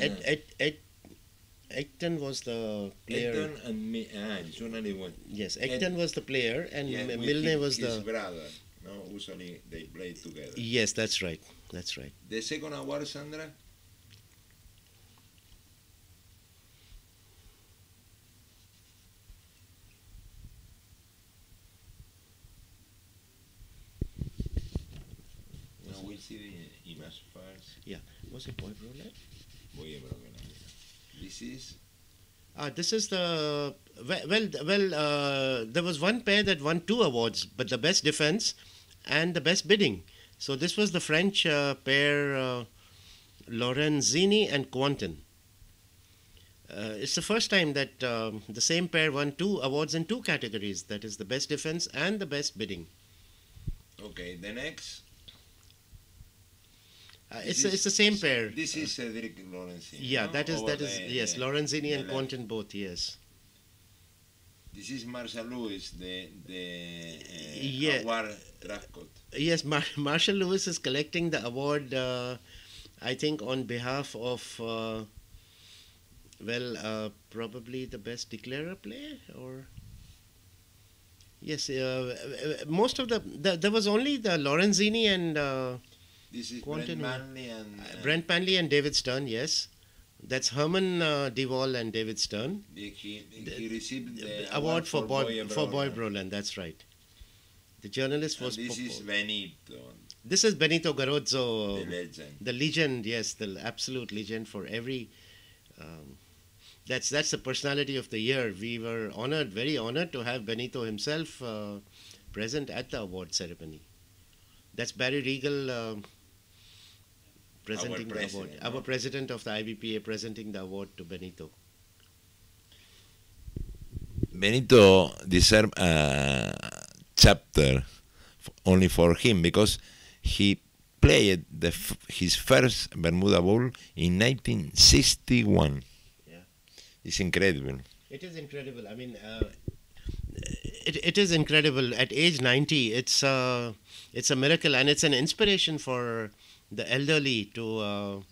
Egton was the player. Egton and journalist won. Yes, Egton was the player, and Yeah, with Milner was his the... brother. No, usually they play together. Yes, that's right. That's right. The second award, Sandra? No, we'll see the image first. Yeah. Was it Boy Brolet? Voy a broken. This is... This is the... Well, there was one pair that won 2 awards, but the best defense and the best bidding. So this was the French pair Lorenzini and Quentin. It's the first time that the same pair won 2 awards in 2 categories. That is the best defense and the best bidding. Okay, the next... It's the same pair. This is Cedric Lorenzini. Yeah, no? that is yes, Lorenzini and Quentin both, yes. This is Marshall Lewis, the Yeah. award Truscott. Yes, Marshall Lewis is collecting the award, I think, on behalf of, probably the best declarer player, or... Yes, most of there was only the Lorenzini and This is Quantum, Brent Manley and Brent Manley and David Stern, yes. That's Herman DeWall and David Stern. he received the Award for Boy Brolin, that's right. The journalist was... This is Benito, This is Benito Garozzo, the legend. the legend, yes, the absolute legend for every... that's the personality of the year. We were honored, very honored to have Benito himself present at the award ceremony. That's Barry Regal presenting the award. Our president of the IBPA presenting the award to Benito. Benito deserved a chapter only for him because he played his first Bermuda Bowl in 1961. Yeah. It's incredible. It is incredible. I mean, it is incredible. At age 90, it's a miracle, and it's an inspiration for the elderly to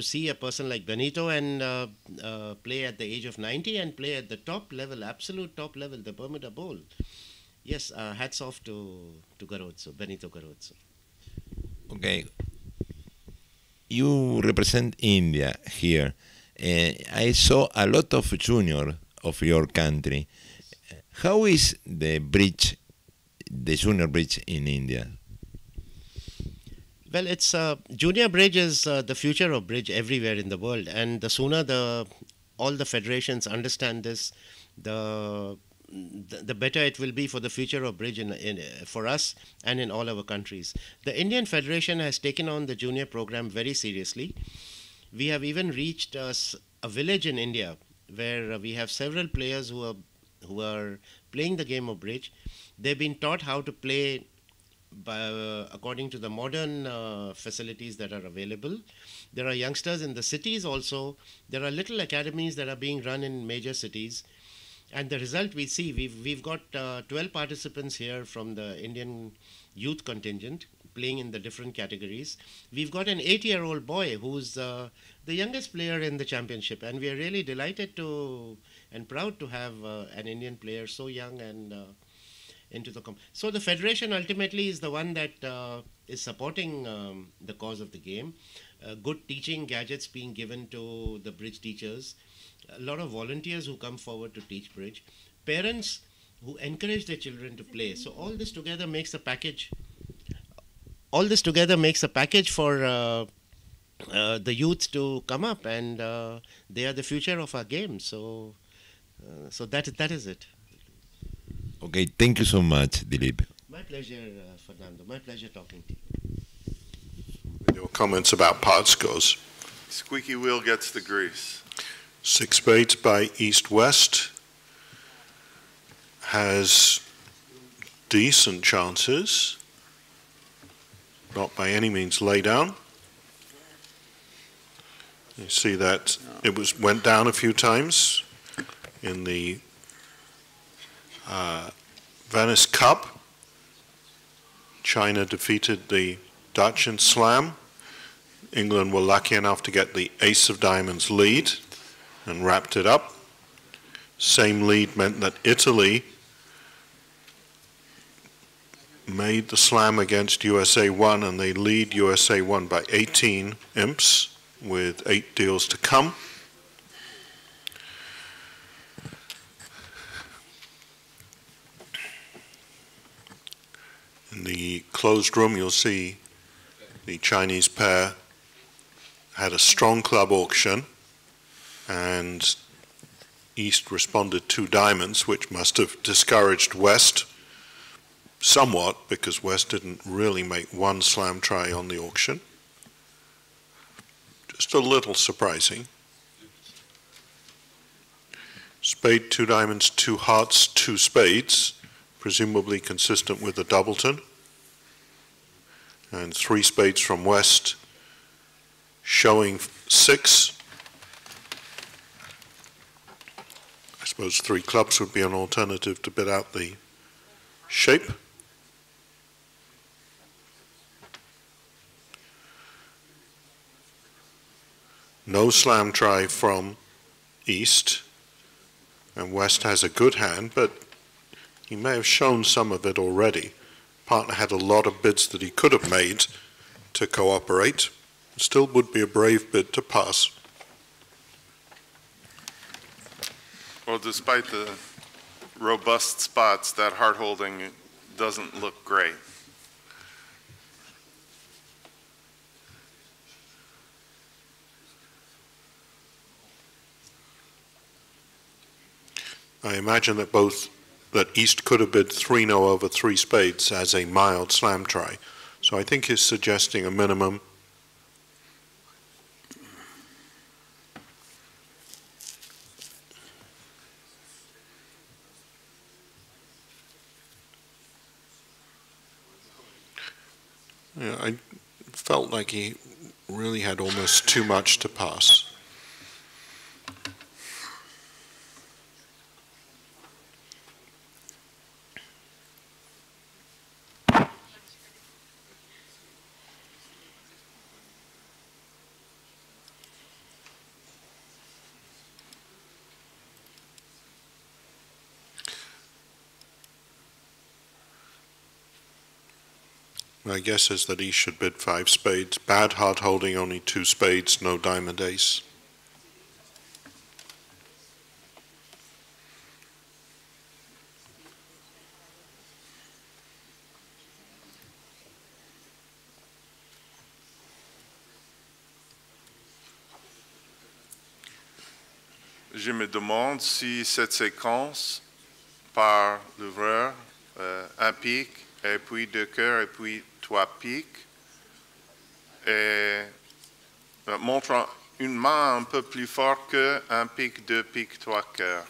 see a person like Benito and play at the age of 90 and play at the top level, absolute top level, the Bermuda Bowl. Yes, hats off to Garozzo, Benito Garozzo. Okay. You represent India here. I saw a lot of junior of your country. How is the bridge, the junior bridge in India? Well, it's junior bridge is the future of bridge everywhere in the world, and the sooner all the federations understand this, the better it will be for the future of bridge for us and in all our countries. The Indian Federation has taken on the junior program very seriously. We have even reached a village in India where we have several players who are playing the game of bridge. They've been taught how to play according to the modern facilities that are available. There are youngsters in the cities also. There are little academies that are being run in major cities. And the result we see, we've got 12 participants here from the Indian youth contingent playing in the different categories. We've got an 8-year-old boy who's the youngest player in the championship, and we are really delighted and proud to have an Indian player so young and into the so the federation ultimately is the one that is supporting the cause of the game. Good teaching gadgets being given to the bridge teachers. A lot of volunteers who come forward to teach bridge, parents who encourage their children to play. So all this together makes a package. All this together makes a package for the youth to come up, and they are the future of our game. So, so that is it. Okay, thank you so much, Dilip. My pleasure, Fernando. My pleasure talking to you. Your comments about part scores. Squeaky wheel gets the grease. 6 spades by East-West has decent chances. Not by any means lay down. You see that it went down a few times in the Venice Cup. China defeated the Dutch in Slam. England were lucky enough to get the ace of diamonds lead and wrapped it up. Same lead meant that Italy made the slam against USA 1, and they lead USA 1 by 18 imps with 8 deals to come. In the closed room, you'll see the Chinese pair had a strong club auction, and East responded 2 diamonds, which must have discouraged West somewhat, because West didn't really make one slam try on the auction. Just a little surprising. Spade, 2 diamonds, 2 hearts, 2 spades, presumably consistent with the doubleton. And 3 spades from West, showing 6. I suppose 3 clubs would be an alternative to bid out the shape. No slam try from East, and West has a good hand, but he may have shown some of it already. Partner had a lot of bids that he could have made to cooperate. Still would be a brave bid to pass. Well, despite the robust spots, that heart holding doesn't look great. I imagine that East could have bid 3-0 over 3 spades as a mild slam try. So I think he's suggesting a minimum. Yeah, I felt like he really had almost too much to pass. My guess is that he should bid 5 spades. Bad heart holding, only 2 spades, no diamond ace. Je me demande si cette séquence par l'ouvreur, un pic, et puis 2 cœurs, et puis 3 piques, et montre une main un peu plus forte qu'un pic, 2 piques, 3 cœurs.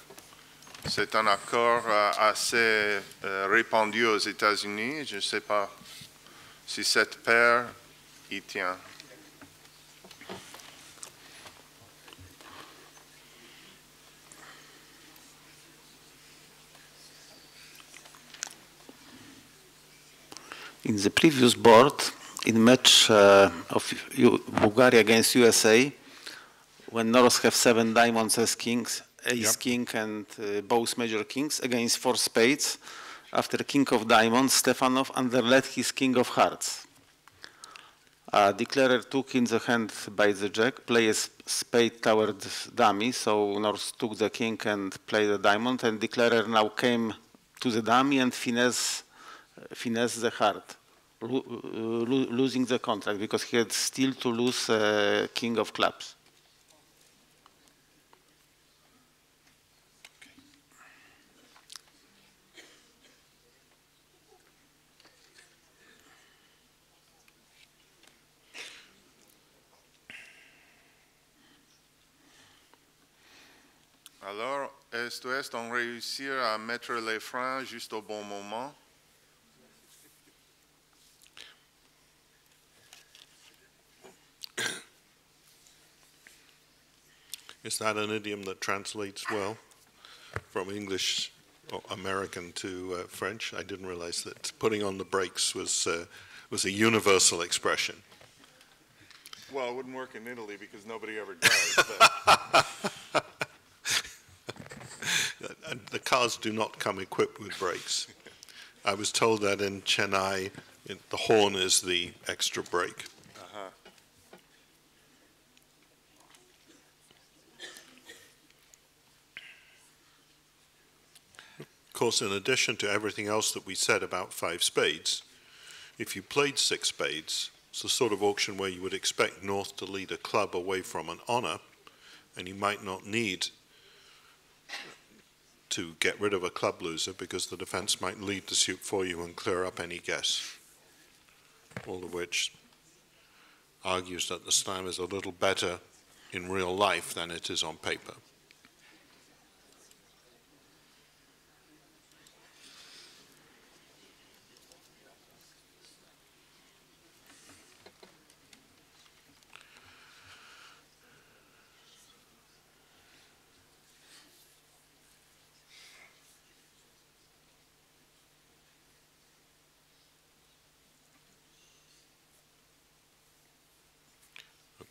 C'est un accord assez répandu aux États-Unis. Je ne sais pas si cette paire y tient. In the previous board, in match of Bulgaria against USA, when North have 7 diamonds as kings, ace king and both major kings against 4 spades, after king of diamonds, Stefanov underled his king of hearts. Declarer took in the hand by the jack, play a spade toward dummy, so North took the king and played the diamond, and declarer now came to the dummy and finesse the heart, losing the contract because he had still to lose king of clubs. Alors, est-ce qu'on réussit à mettre les freins juste au bon moment? Is that an idiom that translates well from English or American to French? I didn't realize that putting on the brakes was a universal expression. Well, it wouldn't work in Italy because nobody ever does. But the cars do not come equipped with brakes. I was told that in Chennai, the horn is the extra brake. Of course, in addition to everything else that we said about 5 spades, if you played 6 spades, it's the sort of auction where you would expect North to lead a club away from an honor, and you might not need to get rid of a club loser because the defense might lead the suit for you and clear up any guess. All of which argues that the slam is a little better in real life than it is on paper.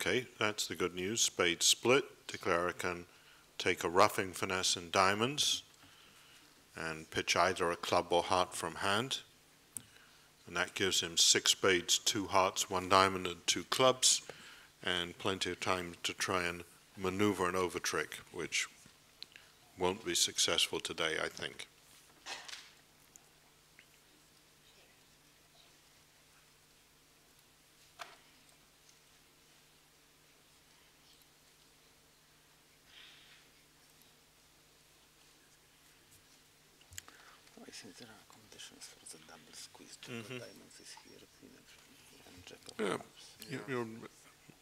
Okay, that's the good news. Spade split. Declarer can take a roughing finesse in diamonds and pitch either a club or heart from hand. And that gives him 6 spades, 2 hearts, 1 diamond, and 2 clubs, and plenty of time to try and maneuver an over trick, which won't be successful today, I think. I think there are conditions for the double squeeze. Diamonds is here, and jack of clubs.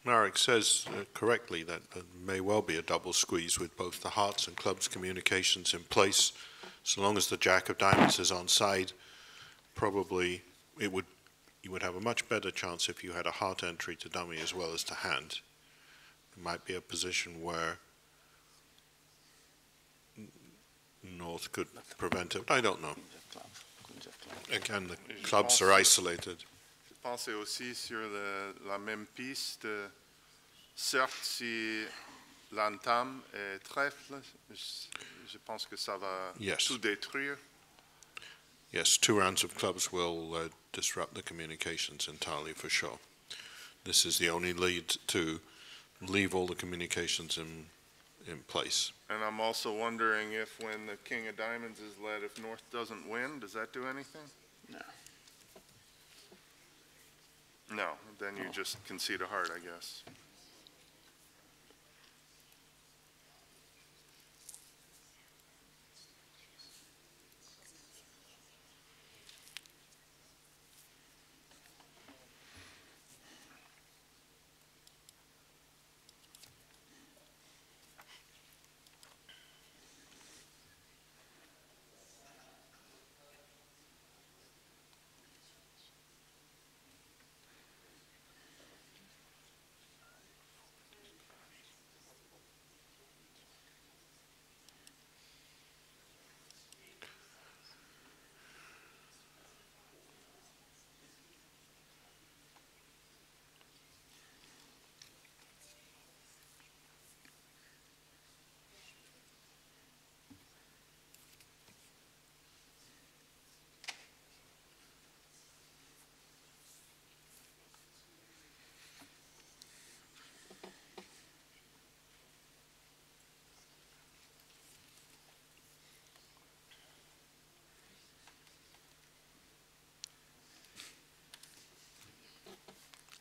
Marek says correctly that there may well be a double squeeze with both the hearts and clubs communications in place. So long as the jack of diamonds is on side, probably you would have a much better chance if you had a heart entry to dummy as well as to hand. It might be a position where North could prevent it. I don't know. Again, the clubs are isolated. Je pensais aussi sur la même piste, certes si l'entame est trèfle, je pense que ça va tout détruire. Yes, 2 rounds of clubs will disrupt the communications entirely for sure. This is the only lead to leave all the communications in place. And I'm also wondering if when the king of diamonds is led, if North doesn't win, does that do anything? No. No, then you just concede a heart, I guess.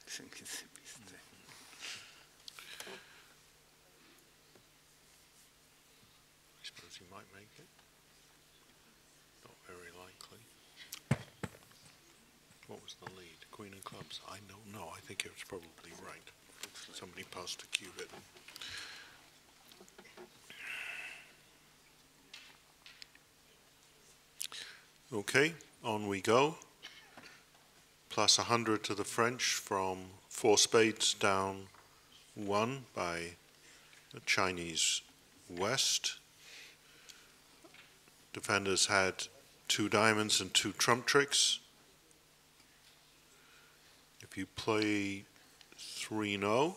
I think it's a mistake. I suppose he might make it. Not very likely. What was the lead? Queen of clubs? I don't know. I think it was probably right. Somebody passed a cubit. Okay, on we go. Plus 100 to the French from 4 spades down 1 by the Chinese West. Defenders had 2 diamonds and 2 trump tricks. If you play 3-0,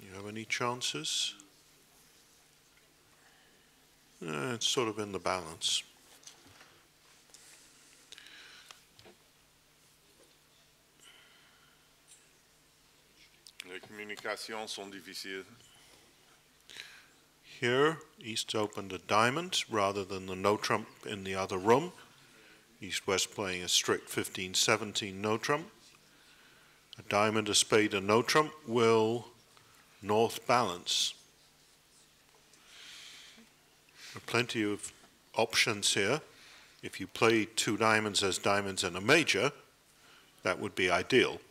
you have any chances? It's sort of in the balance. Les communications sont difficiles. Here, East opened a diamond rather than the no trump in the other room. East-West playing a strict 15-17 no trump. A diamond, a spade, a no trump will North balance. There are plenty of options here. If you play 2 diamonds as diamonds in a major, that would be ideal.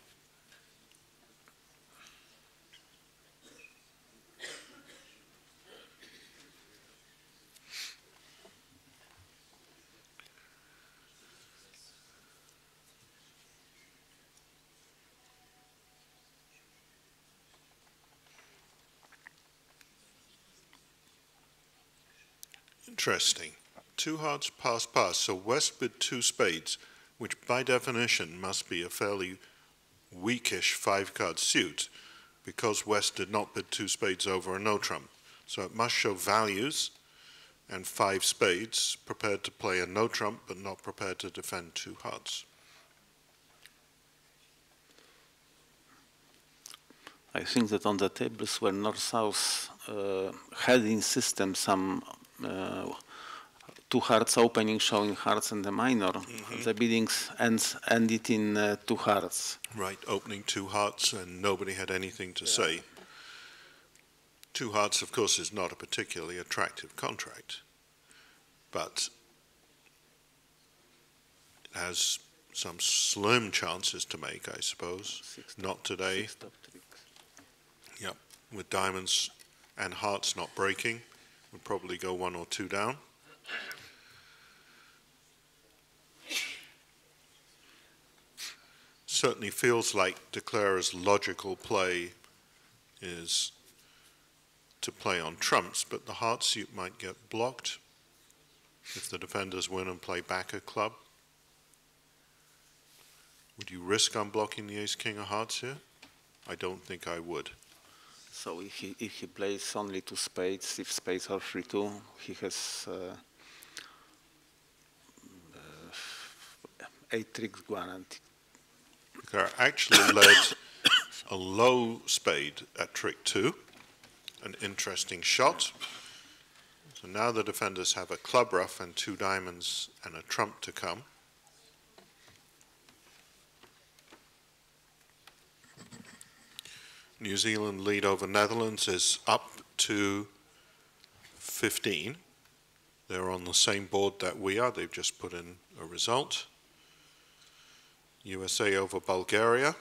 Interesting. 2 hearts, pass, pass. So West bid 2 spades, which by definition must be a fairly weakish 5-card suit, because West did not bid 2 spades over a no trump. So it must show values, and 5 spades, prepared to play a no trump but not prepared to defend 2 hearts. I think that on the tables where North-South had in system some 2 hearts opening, showing hearts and the minor, the biddings ended in 2 hearts. Right, opening 2 hearts and nobody had anything to say. 2 hearts, of course, is not a particularly attractive contract, but it has some slim chances to make, I suppose. Not today. Yep, with diamonds and hearts not breaking, would probably go 1 or 2 down. Certainly feels like De Clercq's logical play is to play on trumps, but the heart suit might get blocked if the defenders win and play back a club. Would you risk unblocking the ace-king of hearts here? I don't think I would. So if he plays only 2 spades, if spades are 3-2, he has 8 tricks guaranteed. They actually led a low spade at trick 2, an interesting shot. So now the defenders have a club ruff and 2 diamonds and a trump to come. New Zealand lead over Netherlands is up to 15. They're on the same board that we are. They've just put in a result. USA over Bulgaria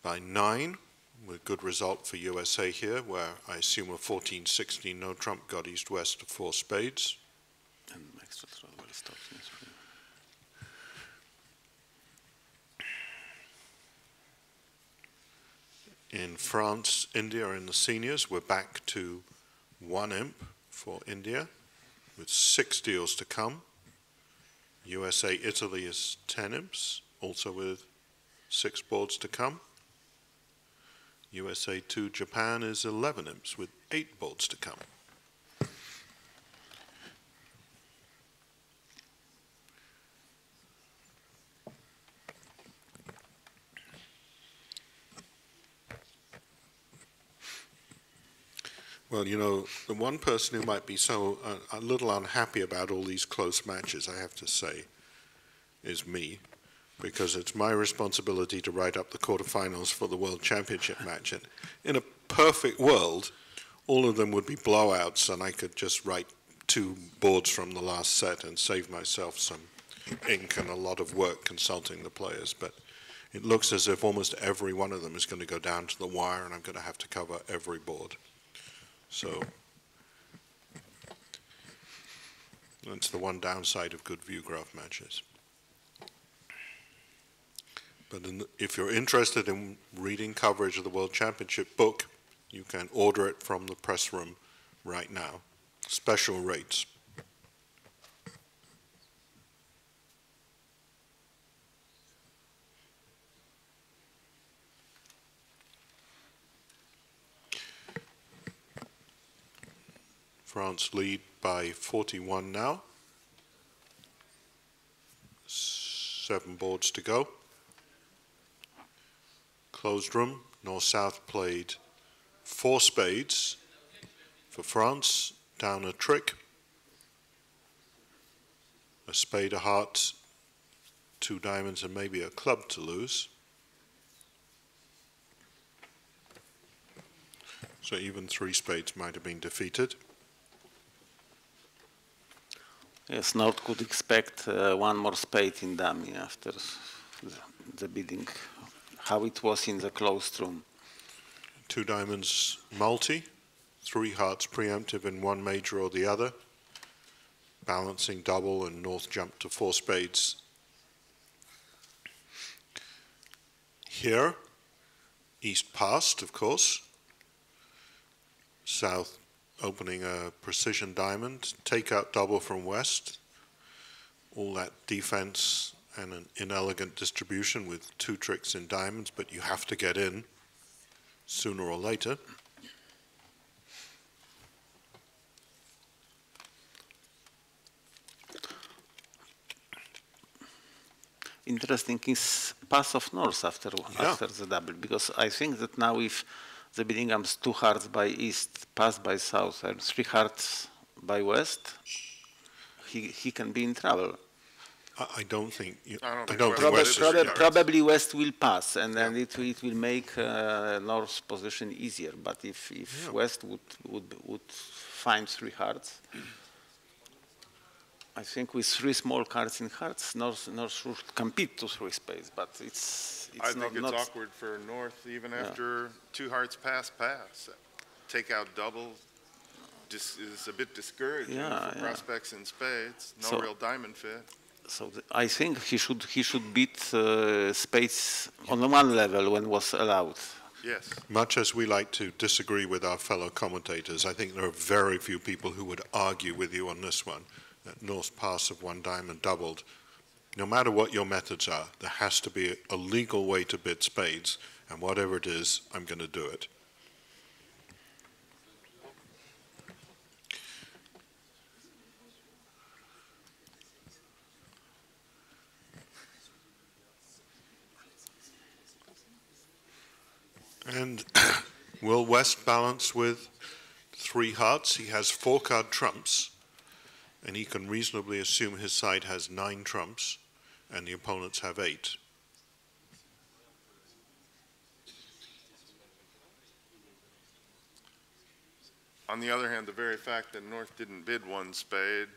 by 9, with good result for USA here, where I assume a 14-16 no trump got east-west to 4 spades. And extra throw will stop this. In France, India in the seniors, we're back to 1 imp for India, with 6 deals to come. USA, Italy is 10 imps, also with 6 boards to come. USA 2, Japan is 11 imps, with 8 boards to come. Well, you know, the one person who might be so a little unhappy about all these close matches, I have to say, is me, because it's my responsibility to write up the quarterfinals for the World Championship match. And in a perfect world, all of them would be blowouts, and I could just write 2 boards from the last set and save myself some ink and a lot of work consulting the players. But it looks as if almost every one of them is going to go down to the wire, and I'm going to have to cover every board. So that's the one downside of good view graph matches. But if you're interested in reading coverage of the World Championship book, you can order it from the press room right now. Special rates. France lead by 41 now. 7 boards to go. Closed room, North-South played 4 spades for France, down a trick. A spade, a heart, 2 diamonds and maybe a club to lose. So even 3 spades might have been defeated. Yes, North could expect 1 more spade in dummy after the bidding, how it was in the closed room. 2 diamonds multi, 3 hearts preemptive in one major or the other, balancing double, and North jumped to 4 spades. Here, East passed, of course. South opening a precision diamond, take out double from West. All that defense and an inelegant distribution with 2 tricks in diamonds, but you have to get in sooner or later. interesting is pass of north after the double, because I think that now if the bidding comes 2 hearts by east, pass by south, and 3 hearts by west, he can be in trouble. I don't think. Probably west will pass, and then it will make north's position easier. But if west would find 3 hearts, I think with 3 small cards in hearts, north should compete to 3 spades. But I think it's awkward for north even after 2 hearts pass. Take out double is a bit discouraging for prospects in spades. No real diamond fit. So I think he should beat spades on one level when was allowed. Yes. Much as we like to disagree with our fellow commentators, I think there are very few people who would argue with you on this one. That North's pass of 1 diamond doubled. No matter what your methods are, there has to be a legal way to bid spades, and whatever it is, I'm going to do it. And will West balance with 3 hearts? He has 4 card trumps, and he can reasonably assume his side has 9 trumps, and the opponents have 8. On the other hand, the very fact that North didn't bid 1 spade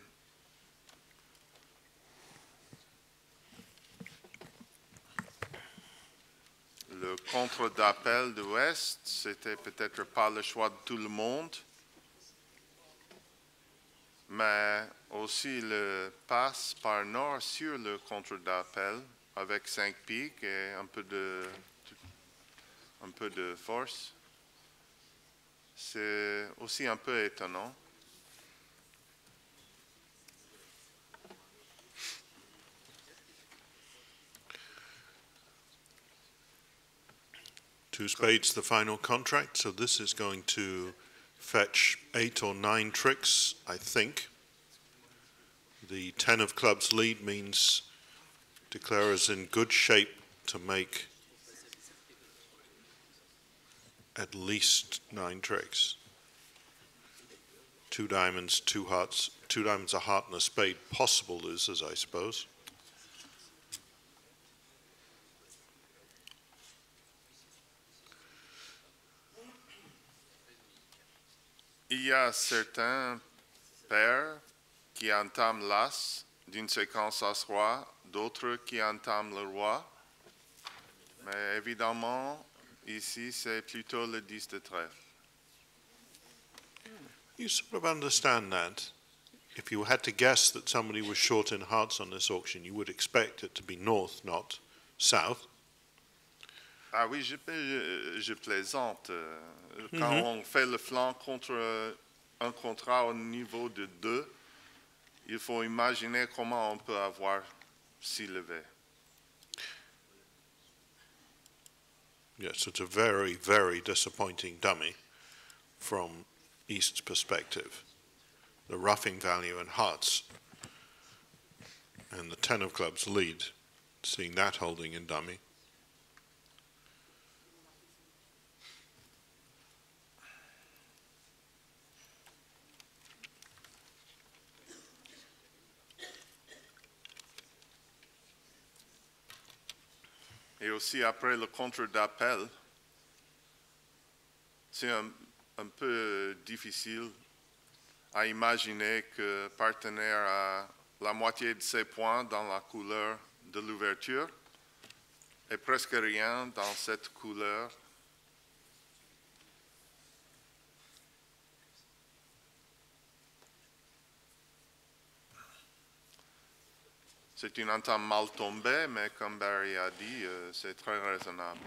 le contre d'appel de Ouest, c'était peut-être pas le choix de tout le monde, mais aussi le passe par Nord sur le contre d'appel avec 5 piques et un peu de force. C'est aussi un peu étonnant. Two spades, the final contract, so this is going to fetch 8 or 9 tricks, I think. The 10 of clubs lead means Declare is in good shape to make at least 9 tricks. 2 diamonds, 2 hearts, 2 diamonds, a heart and a spade, possible losers, I suppose. Il y a certains paires qui entament l'as d'une séquence as-roi, d'autres qui entament le roi. Mais évidemment, ici, c'est plutôt le 10 de trèfle. You sort of understand that. If you had to guess that somebody was short in hearts on this auction, you would expect it to be north, not south. Ah oui, je plaisante. Quand on fait le flanc contre un contrat au niveau de 2, il faut imaginer comment on peut avoir 6 levées. Yes, it's a very, very disappointing dummy from East's perspective. The roughing value in hearts and the 10 of clubs lead, seeing that holding in dummy. Et aussi après le contre d'appel, c'est un peu difficile à imaginer que partenaire a la moitié de ses points dans la couleur de l'ouverture et presque rien dans cette couleur. C'est une entame mal tombée, mais comme Barry a dit, c'est très raisonnable.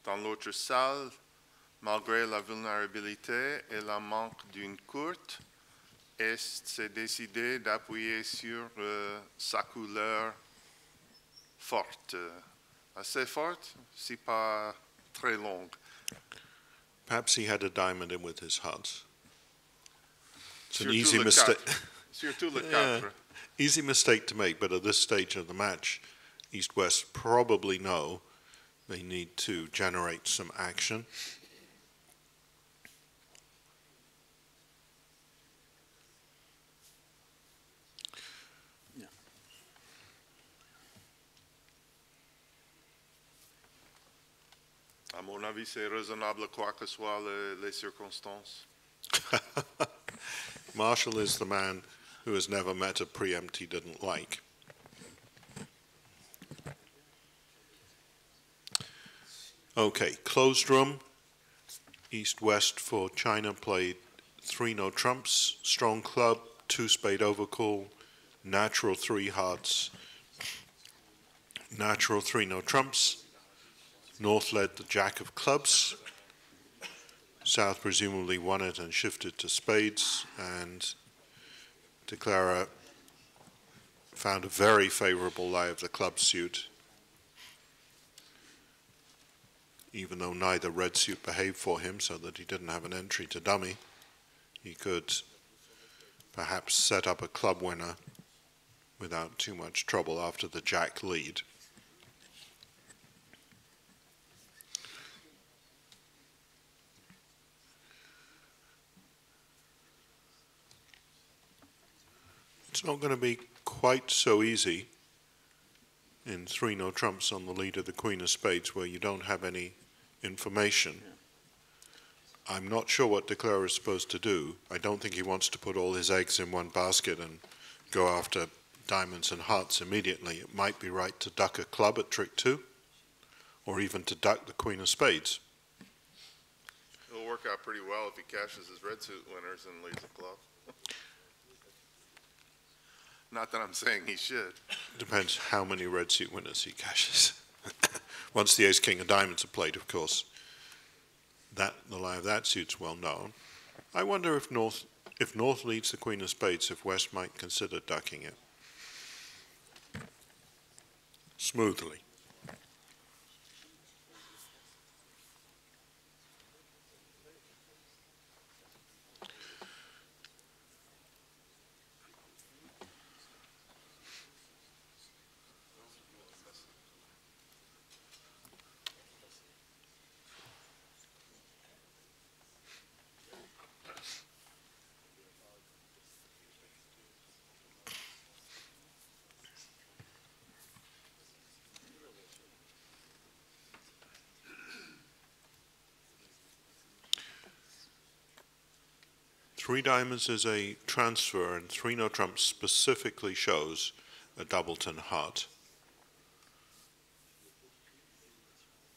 dans l'autre salle, malgré la vulnérabilité et le manque d'une courte, et s'est décidé d'appuyer sur sa couleur forte. Assez forte, si pas très longue. Perhaps he had a diamond in with his hearts. It's an Surtout easy le mistake. 4. Surtout le 4. Yeah, easy mistake to make, but at this stage of the match, East-West probably know they need to generate some action. À mon avis, c'est raisonnable quoi que soient les circonstances. Marshall is the man who has never met a preempt he didn't like. Okay, closed room. East-West for China played 3 no trumps, strong club, 2 spade overcall, natural 3 hearts, natural 3 no trumps. North led the jack of clubs. South presumably won it and shifted to spades, and De Clara found a very favorable lie of the club suit, even though neither red suit behaved for him, so that he didn't have an entry to dummy. He could perhaps set up a club winner without too much trouble after the jack lead. It's not going to be quite so easy in 3 no trumps on the lead of the Queen of Spades, where you don't have any information. I'm not sure what De Clara is supposed to do. I don't think he wants to put all his eggs in one basket and go after diamonds and hearts immediately. It might be right to duck a club at trick 2, or even to duck the Queen of Spades. It'll work out pretty well if he cashes his red suit winners and leaves a club. Not that I'm saying he should. Depends how many red suit winners he cashes. Once the ace king of diamonds are played, of course, that the lie of that suit's well known. I wonder if North leads the Queen of Spades, if West might consider ducking it smoothly. Three diamonds is a transfer, and 3 no trumps specifically shows a doubleton heart.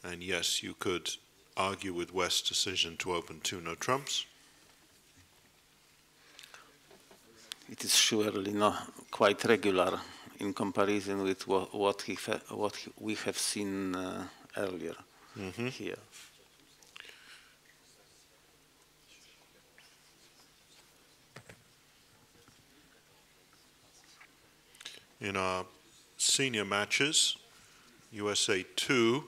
And yes, you could argue with West's decision to open 2 no trumps. It is surely not quite regular in comparison with what we have seen earlier here. In our senior matches, USA 2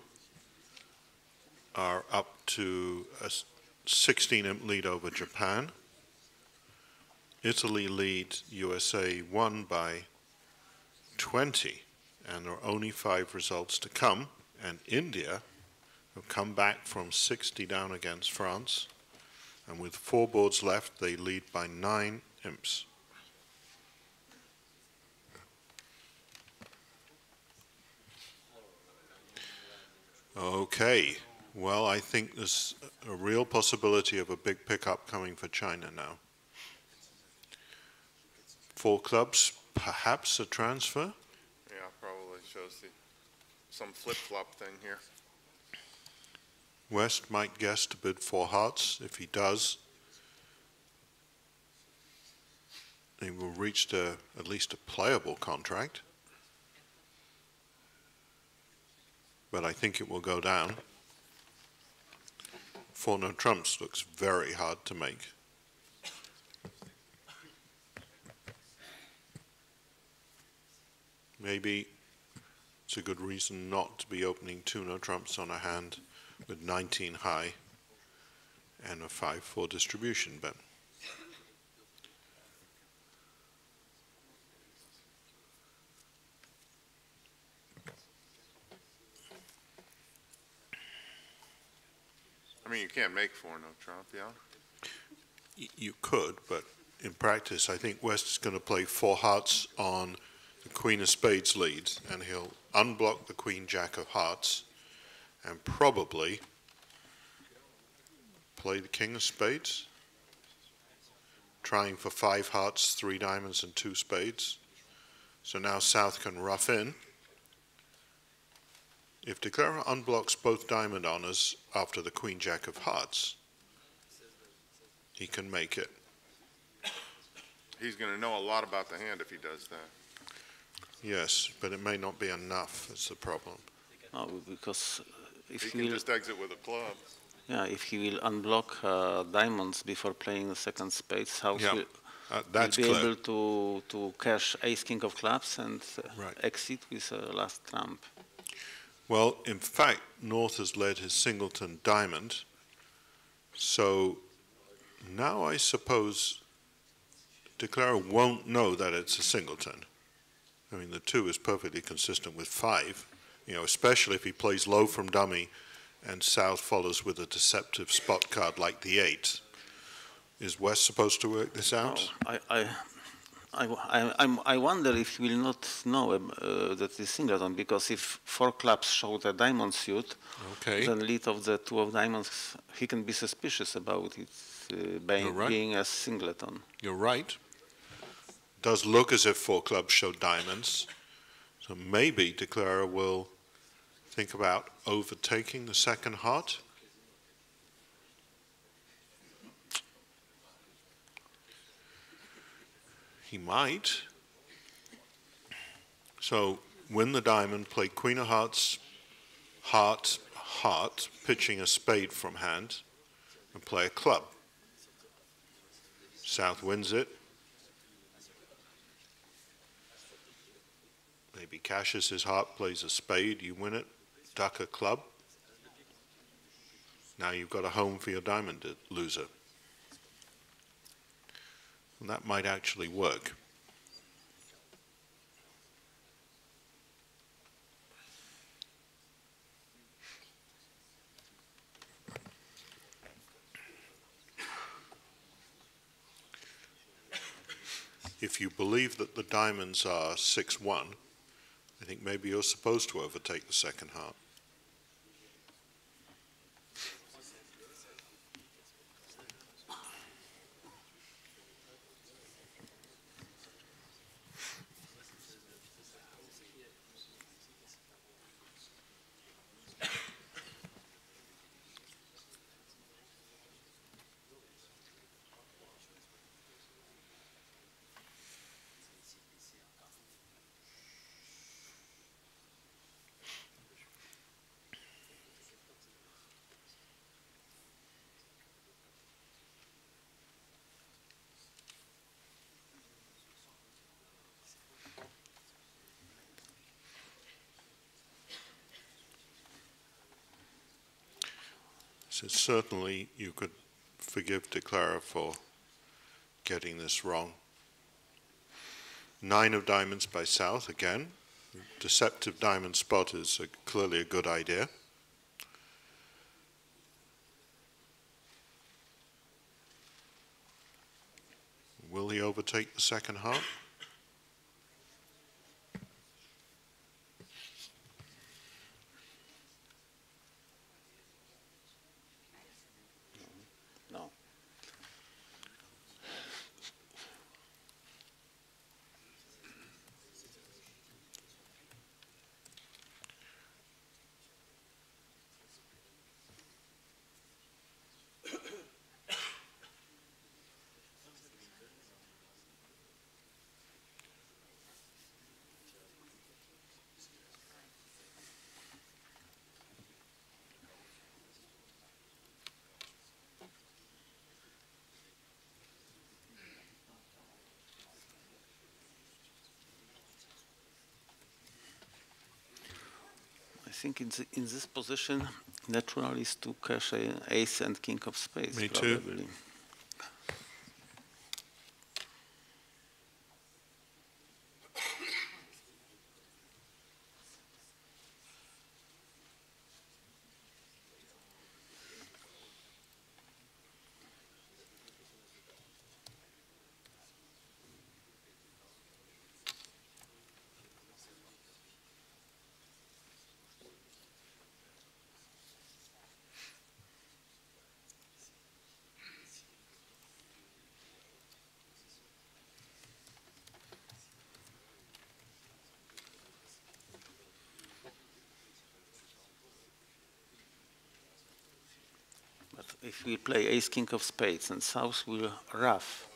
are up to a 16 imp lead over Japan. Italy lead USA 1 by 20, and there are only 5 results to come. And India have come back from 60 down against France, and with 4 boards left, they lead by 9 imps. Okay, well, I think there's a real possibility of a big pickup coming for China now. 4 clubs, perhaps a transfer? Yeah, probably shows some flip-flop thing here. West might guess to bid 4 hearts. If he does, he will reach at least a playable contract. But I think it will go down. four no trumps looks very hard to make. Maybe it's a good reason not to be opening two no trumps on a hand with 19 high and a 5-4 distribution bet. I mean, you can't make four no trump, yeah? You could, but in practice, I think West is going to play four hearts on the Queen of Spades lead, and he'll unblock the Queen Jack of Hearts, and probably play the King of Spades, trying for 5 hearts, 3 diamonds, and 2 spades. So now South can rough in. If Declarer unblocks both diamond honors after the Queen Jack of Hearts, he can make it. He's going to know a lot about the hand if he does that. Yes, but it may not be enough, is the problem. No, because if He he can will, just exit with a club. yeah, if he will unblock diamonds before playing the second spade, South Yeah, will that's be clear. able to cash ace king of clubs and Right. exit with last trump. Well, in fact, North has led his singleton diamond, so now I suppose Declarer won't know that it's a singleton. I mean, the 2 is perfectly consistent with 5, you know, especially if he plays low from dummy and South follows with a deceptive spot card like the 8. Is West supposed to work this out? I wonder if he will not know that it's singleton, because if 4 clubs show the diamond suit, Okay. then lead of the 2 of diamonds, he can be suspicious about it right. being a singleton. You're right. Does look as if 4 clubs show diamonds, so maybe Declarer will think about overtaking the second heart. He might. So win the diamond, play Queen of Hearts, heart, heart, pitching a spade from hand, and play a club. South wins it. Maybe cashes his heart, plays a spade, you win it, duck a club. Now you've got a home for your diamond loser. And that might actually work. If you believe that the diamonds are 6-1, I think maybe you're supposed to overtake the second heart. So certainly you could forgive Declarer for getting this wrong. 9 of diamonds by South again. Deceptive diamond spot is clearly a good idea. Will he overtake the second heart? No. think in this position, natural is to cash ace and king of spades. Me probably. too. If we play ace king of spades and south will ruff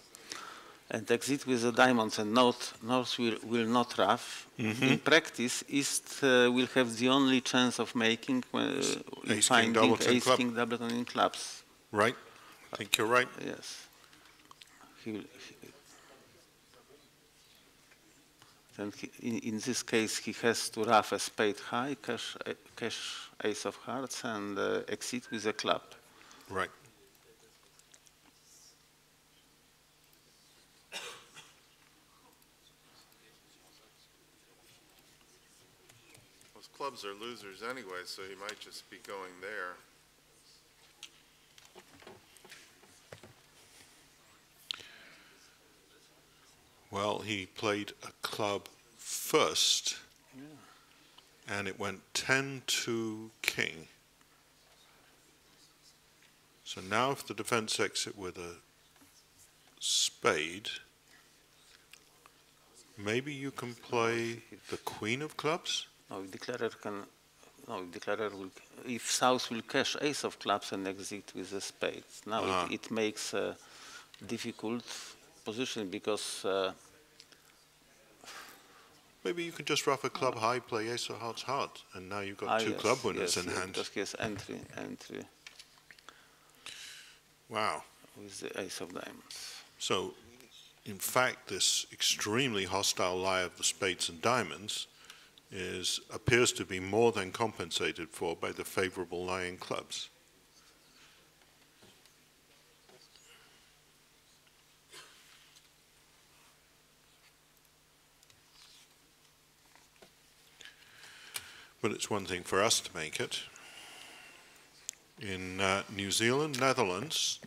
and exit with the diamonds and north will not ruff, in practice east will have the only chance of making Ace, finding king, doubleton, ace club. king doubleton in clubs. Right? I think you're right. Yes. Then in this case he has to ruff a spade high, cash ace of hearts and exit with a club. Right. Those clubs are losers anyway, so he might just be going there. Well, he played a club first, and it went 10 to king. So now if the defense exit with a spade, maybe you can play the queen of clubs? No, declarer can. No, declarer will. If south will cash ace of clubs and exit with a spade, now it makes a difficult position because. Maybe you can just ruff a club high, play ace of hearts, heart, and now you've got two yes, club winners yes, in yes, hand. because he has entry Wow. with the ace of diamonds. So, in fact, this extremely hostile lie of the spades and diamonds appears to be more than compensated for by the favorable lie in clubs. But it's one thing for us to make it. In New Zealand, Netherlands,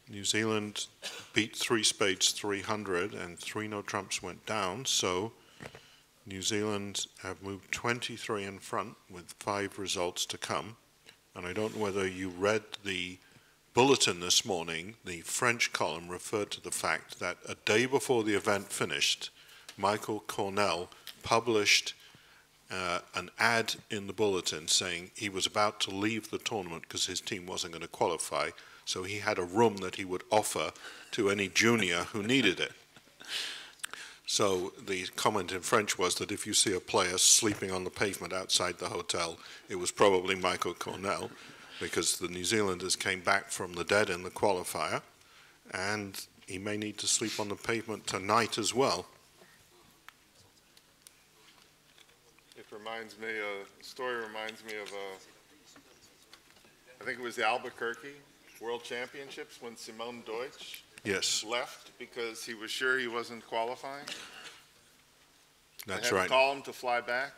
New Zealand beat 3 spades 300 and 3 no trumps went down, so New Zealand have moved 23 in front with 5 results to come. And I don't know whether you read the bulletin this morning. The French column referred to the fact that a day before the event finished, Michael Cornell published an ad in the bulletin saying he was about to leave the tournament because his team wasn't going to qualify, so he had a room that he would offer to any junior who needed it. So the comment in French was that if you see a player sleeping on the pavement outside the hotel, it was probably Michael Cornell, because the New Zealanders came back from the dead in the qualifier, and he may need to sleep on the pavement tonight as well. The story reminds me of, I think it was the Albuquerque World Championships when Simone Deutsch left because he was sure he wasn't qualifying. That's They had right. to call him to fly back.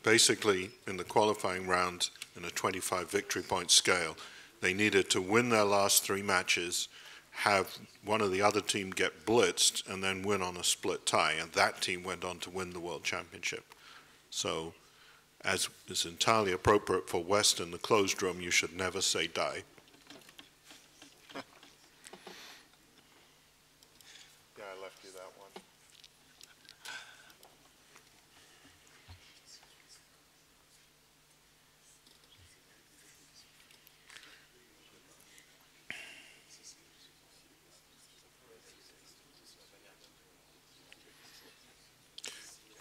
Basically, in the qualifying round, in a 25 victory point scale, they needed to win their last 3 matches, have one of the other team get blitzed, and then win on a split tie, and that team went on to win the World Championship. So, as is entirely appropriate for West in the closed room, you should never say die. Yeah, I left you that one.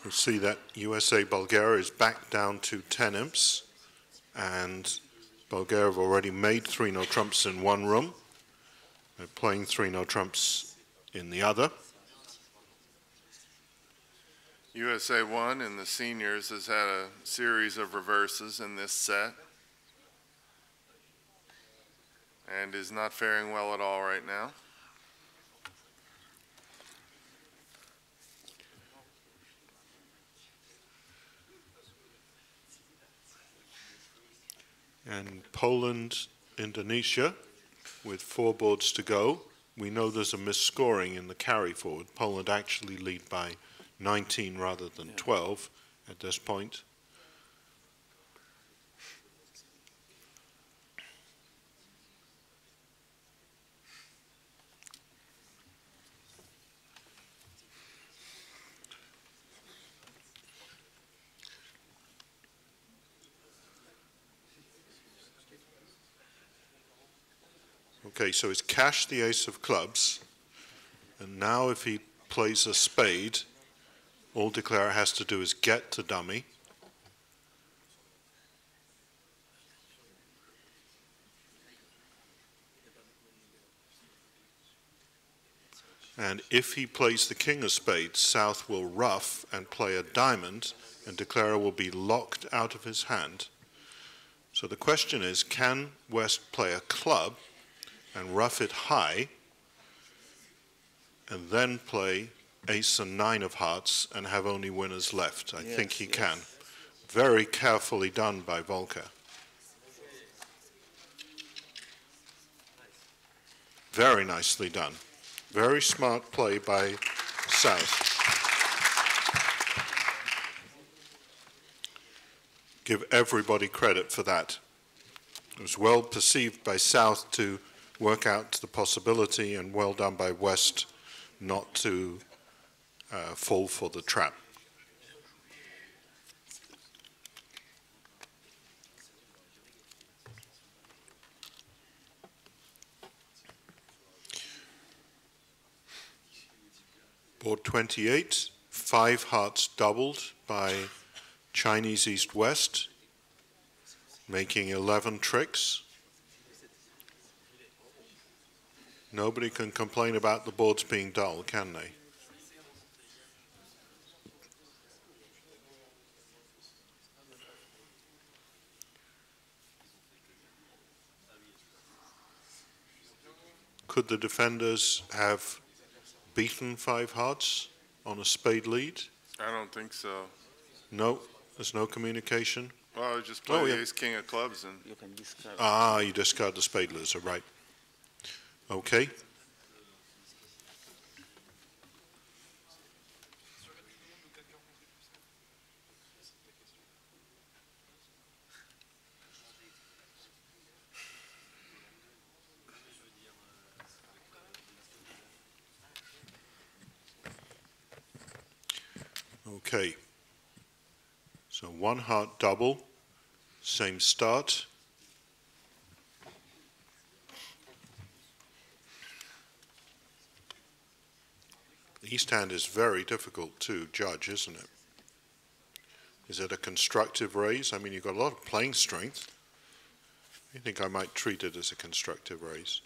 You'll see that USA-Bulgaria is back down to 10 imps, and Bulgaria have already made 3 no trumps in one room. They're playing 3 no trumps in the other. USA won, and the seniors has had a series of reverses in this set and is not faring well at all right now. And Poland, Indonesia, with 4 boards to go. We know there's a misscoring in the carry forward. Poland actually lead by 19 rather than 12 at this point. Okay, so he's cashed the ace of clubs, and now if he plays a spade, all declarer has to do is get to dummy. And if he plays the king of spades, South will ruff and play a diamond, and declarer will be locked out of his hand. So the question is, can West play a club and rough it high, and then play ace and 9 of hearts and have only winners left? I think he can. Very carefully done by Volker. Very nicely done. Very smart play by South. Give everybody credit for that. It was well perceived by South to work out the possibility, and well done by West not to fall for the trap. Board 28, 5 hearts doubled by Chinese East-West, making 11 tricks. Nobody can complain about the boards being dull, can they? Could the defenders have beaten 5 hearts on a spade lead? I don't think so. No, there's no communication. Well, I just play the ace king of clubs and You can discard. Ah, you discard the spade loser, right. Okay. Okay. So 1 heart double, same start. The East hand is very difficult to judge, isn't it? Is it a constructive raise? I mean, you've got a lot of playing strength. I think I might treat it as a constructive raise.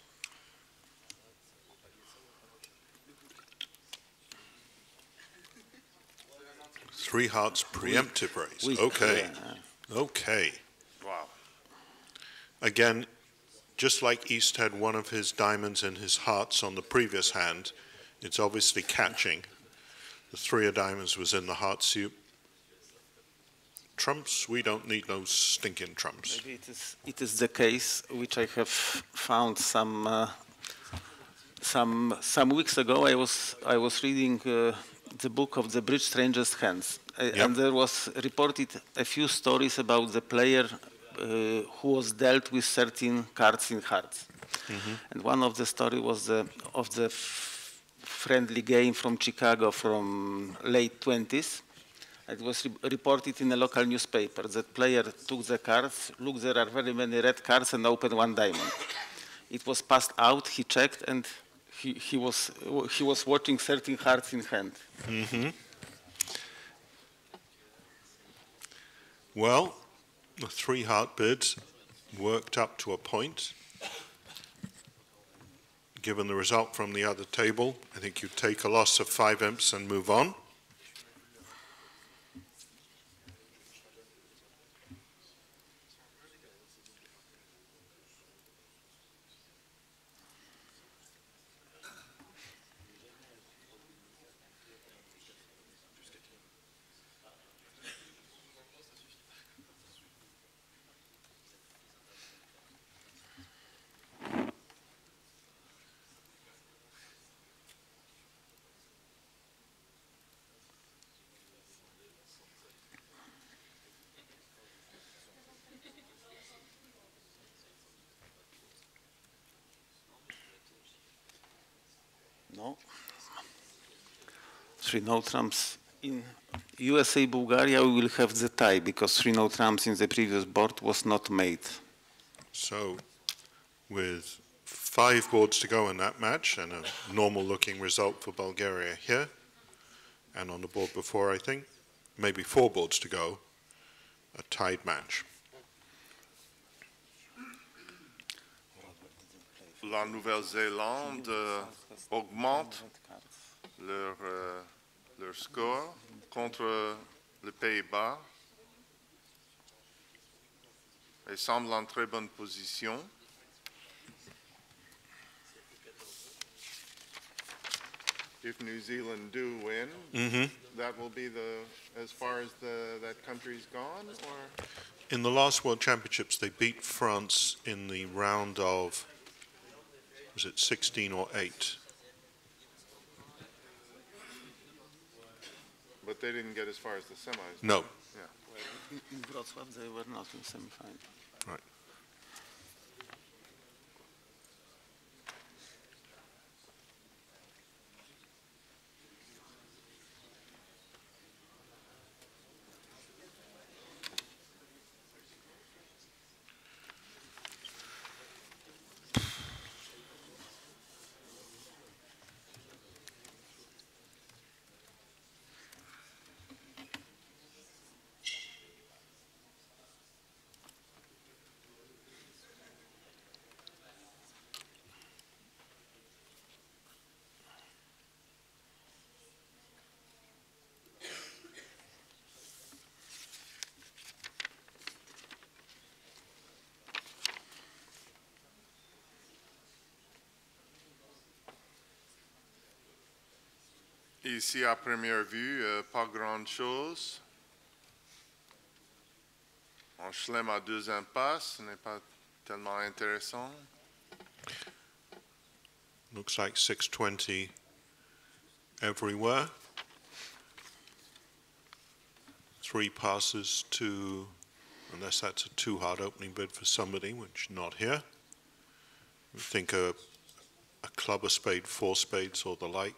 Three hearts preemptive raise. Okay. Okay. wow. Again, just like East had one of his diamonds and his hearts on the previous hand, it's obviously catching. The 3 of diamonds was in the heart suit. Trumps, we don't need no stinking trumps. Maybe it is the case which I have found some weeks ago. I was reading the book of the Bridge Strangest Hands, and there was reported a few stories about the player who was dealt with 13 cards in hearts. And one of the story was of the friendly game from Chicago from late 20s. It was reported in a local newspaper that player took the cards, looked, there are very many red cards, and opened 1 diamond. It was passed out, he checked, and he was watching 13 hearts in hand. Well, the 3 heart bids worked up to a point. Given the result from the other table, I think you take a loss of 5 imps and move on. No. 3-0 trumps. In USA Bulgaria, we will have the tie because 3-0 trumps in the previous board was not made. So, with 5 boards to go in that match and a normal-looking result for Bulgaria here, and on the board before, I think, maybe 4 boards to go, a tied match. La Nouvelle-Zélande augmente leur score contre les Pays-Bas et semble en très bonne position. If New Zealand do win, that will be as far as that country's gone, or? In the last World Championships, they beat France in the round of, was it 16 or 8? But they didn't get as far as the semis. No. Yeah. In Wrocław, they were not in semi-final. Right. Ici, à première vue, pas grand-chose. Un chelem à 2 impasses, ce n'est pas tellement intéressant. Looks like 620 everywhere. 3 passes to, unless that's a too hard opening bid for somebody, which not here. We think a club, a spade, 4 spades or the like.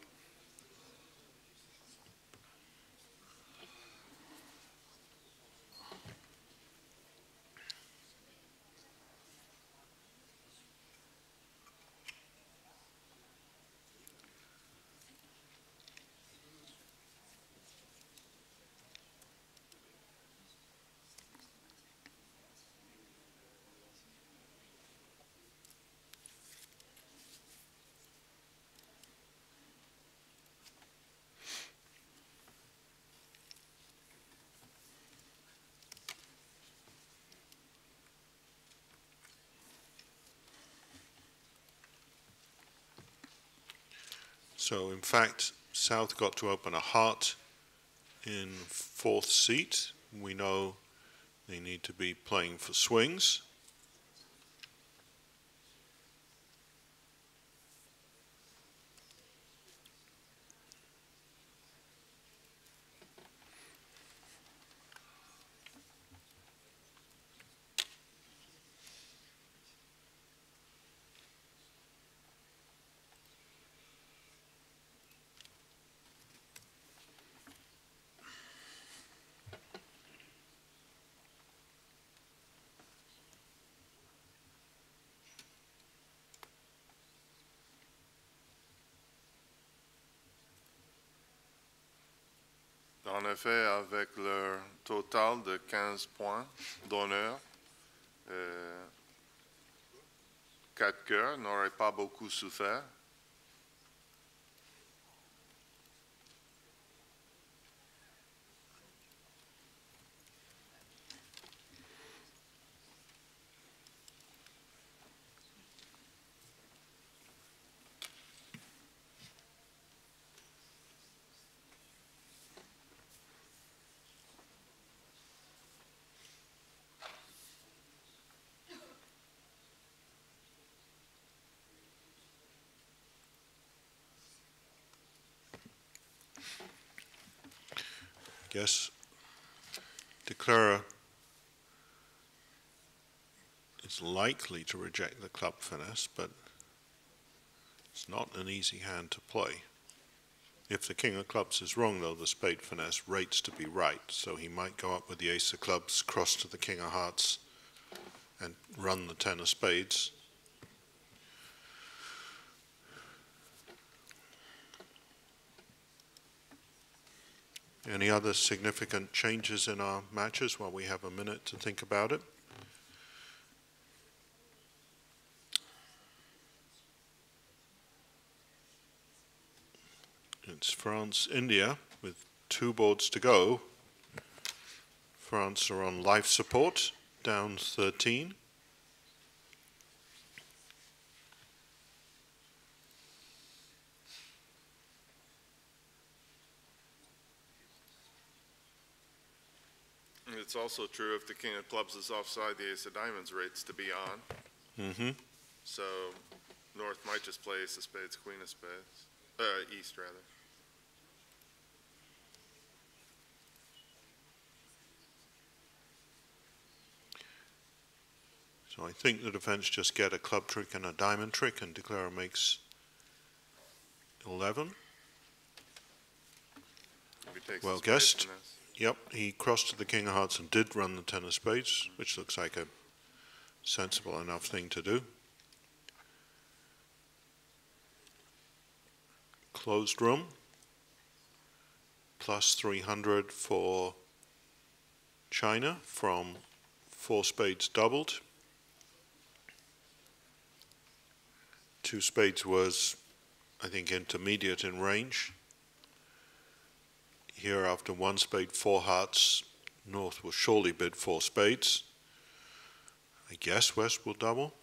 So in fact, South got to open a heart in 4th seat. We know they need to be playing for swings. En effet, avec leur total de 15 points d'honneur, 4 cœurs n'auraient pas beaucoup souffert. Guess declarer is likely to reject the club finesse, but It's not an easy hand to play. If the king of clubs is wrong, though, the spade finesse rates to be right, so he might go up with the ace of clubs, cross to the king of hearts, and run the 10 of spades. Any other significant changes in our matches while we have a minute to think about it? It's France-India with 2 boards to go. France are on life support, down 13. It's also true if the king of clubs is offside, the ace of diamonds rates to be on. So North might just play ace of spades, queen of spades. East, rather. So I think the defense just get a club trick and a diamond trick, and declare makes 11. If he takes Well the spade guessed. finesse. Yep, he crossed to the king of hearts and did run the 10 of spades, which looks like a sensible enough thing to do. Closed room, plus 300 for China from 4 spades doubled. 2 spades was, I think, intermediate in range. Here, after 1 spade, 4 hearts, North will surely bid 4 spades. I guess West will double.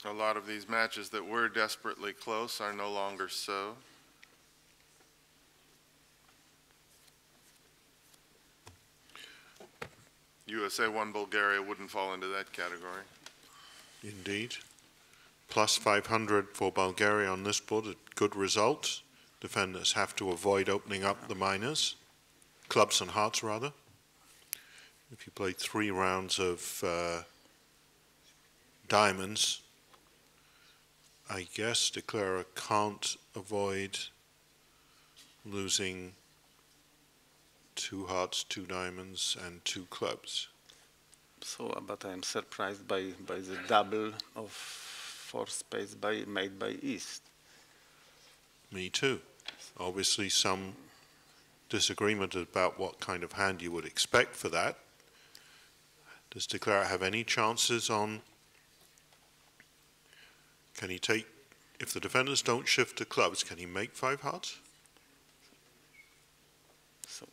A lot of these matches that were desperately close are no longer so. USA won Bulgaria wouldn't fall into that category. Indeed. Plus 500 for Bulgaria on this board, a good result. Defenders have to avoid opening up the minors, clubs and hearts rather. If you play 3 rounds of diamonds, I guess declarer can't avoid losing 2 hearts, 2 diamonds, and 2 clubs. So, but I'm surprised by the double of 4 spades made by East. Me too. Obviously some disagreement about what kind of hand you would expect for that. Does declarer have any chances on, can he take, if the defenders don't shift to clubs, can he make 5 hearts? So,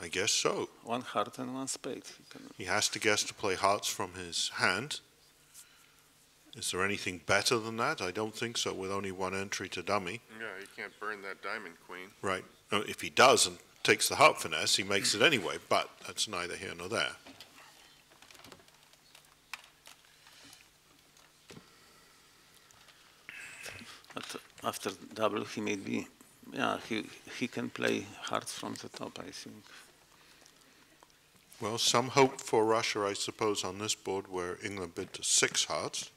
I guess so. 1 heart and 1 spade. He has to guess to play hearts from his hand. Is there anything better than that? I don't think so, with only 1 entry to dummy. Yeah, you can't burn that diamond queen. Right. No, if he does and takes the heart finesse, he makes it anyway, but that's neither here nor there. But after double, he maybe, yeah, he can play hearts from the top, I think. Well, some hope for Russia, I suppose, on this board where England bid to 6 hearts.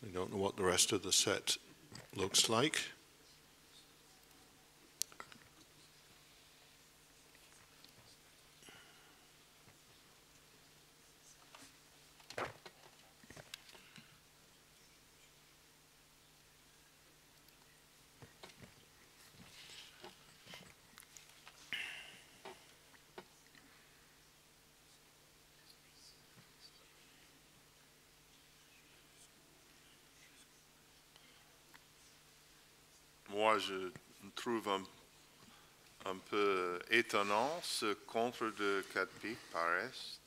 We don't know what the rest of the set looks like. Moi, je trouve un peu étonnant ce contre de 4 piques par Est.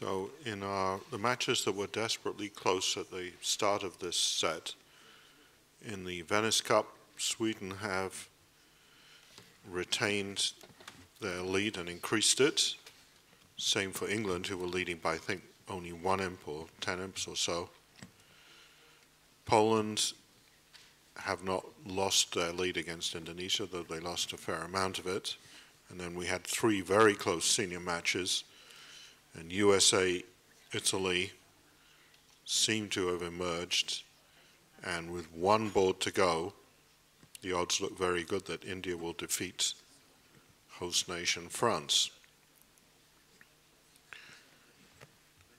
So in the matches that were desperately close at the start of this set, in the Venice Cup, Sweden have retained their lead and increased it. Same for England, who were leading by, I think, only 1 imp or 10 imps or so. Poland have not lost their lead against Indonesia, though they lost a fair amount of it. And then we had 3 very close senior matches, and USA, Italy seem to have emerged, and with 1 board to go, the odds look very good that India will defeat host nation France.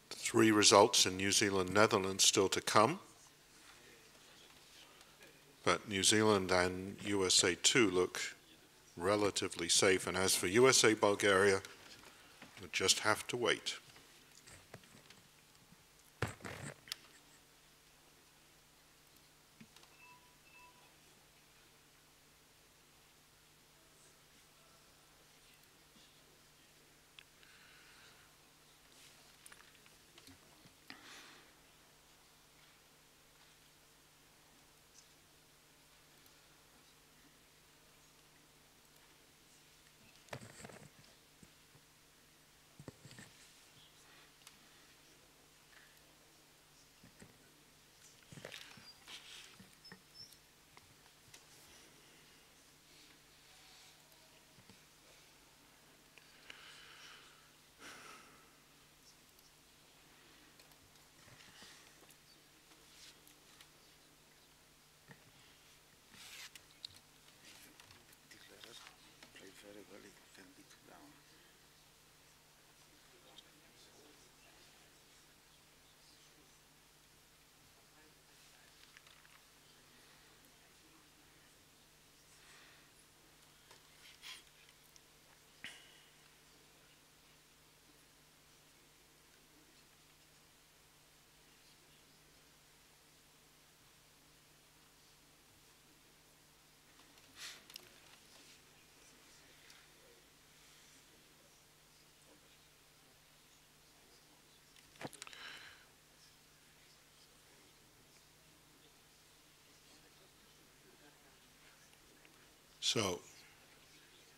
3 results in New Zealand, Netherlands still to come. But New Zealand and USA too look relatively safe. And as for USA, Bulgaria, we just have to wait. So,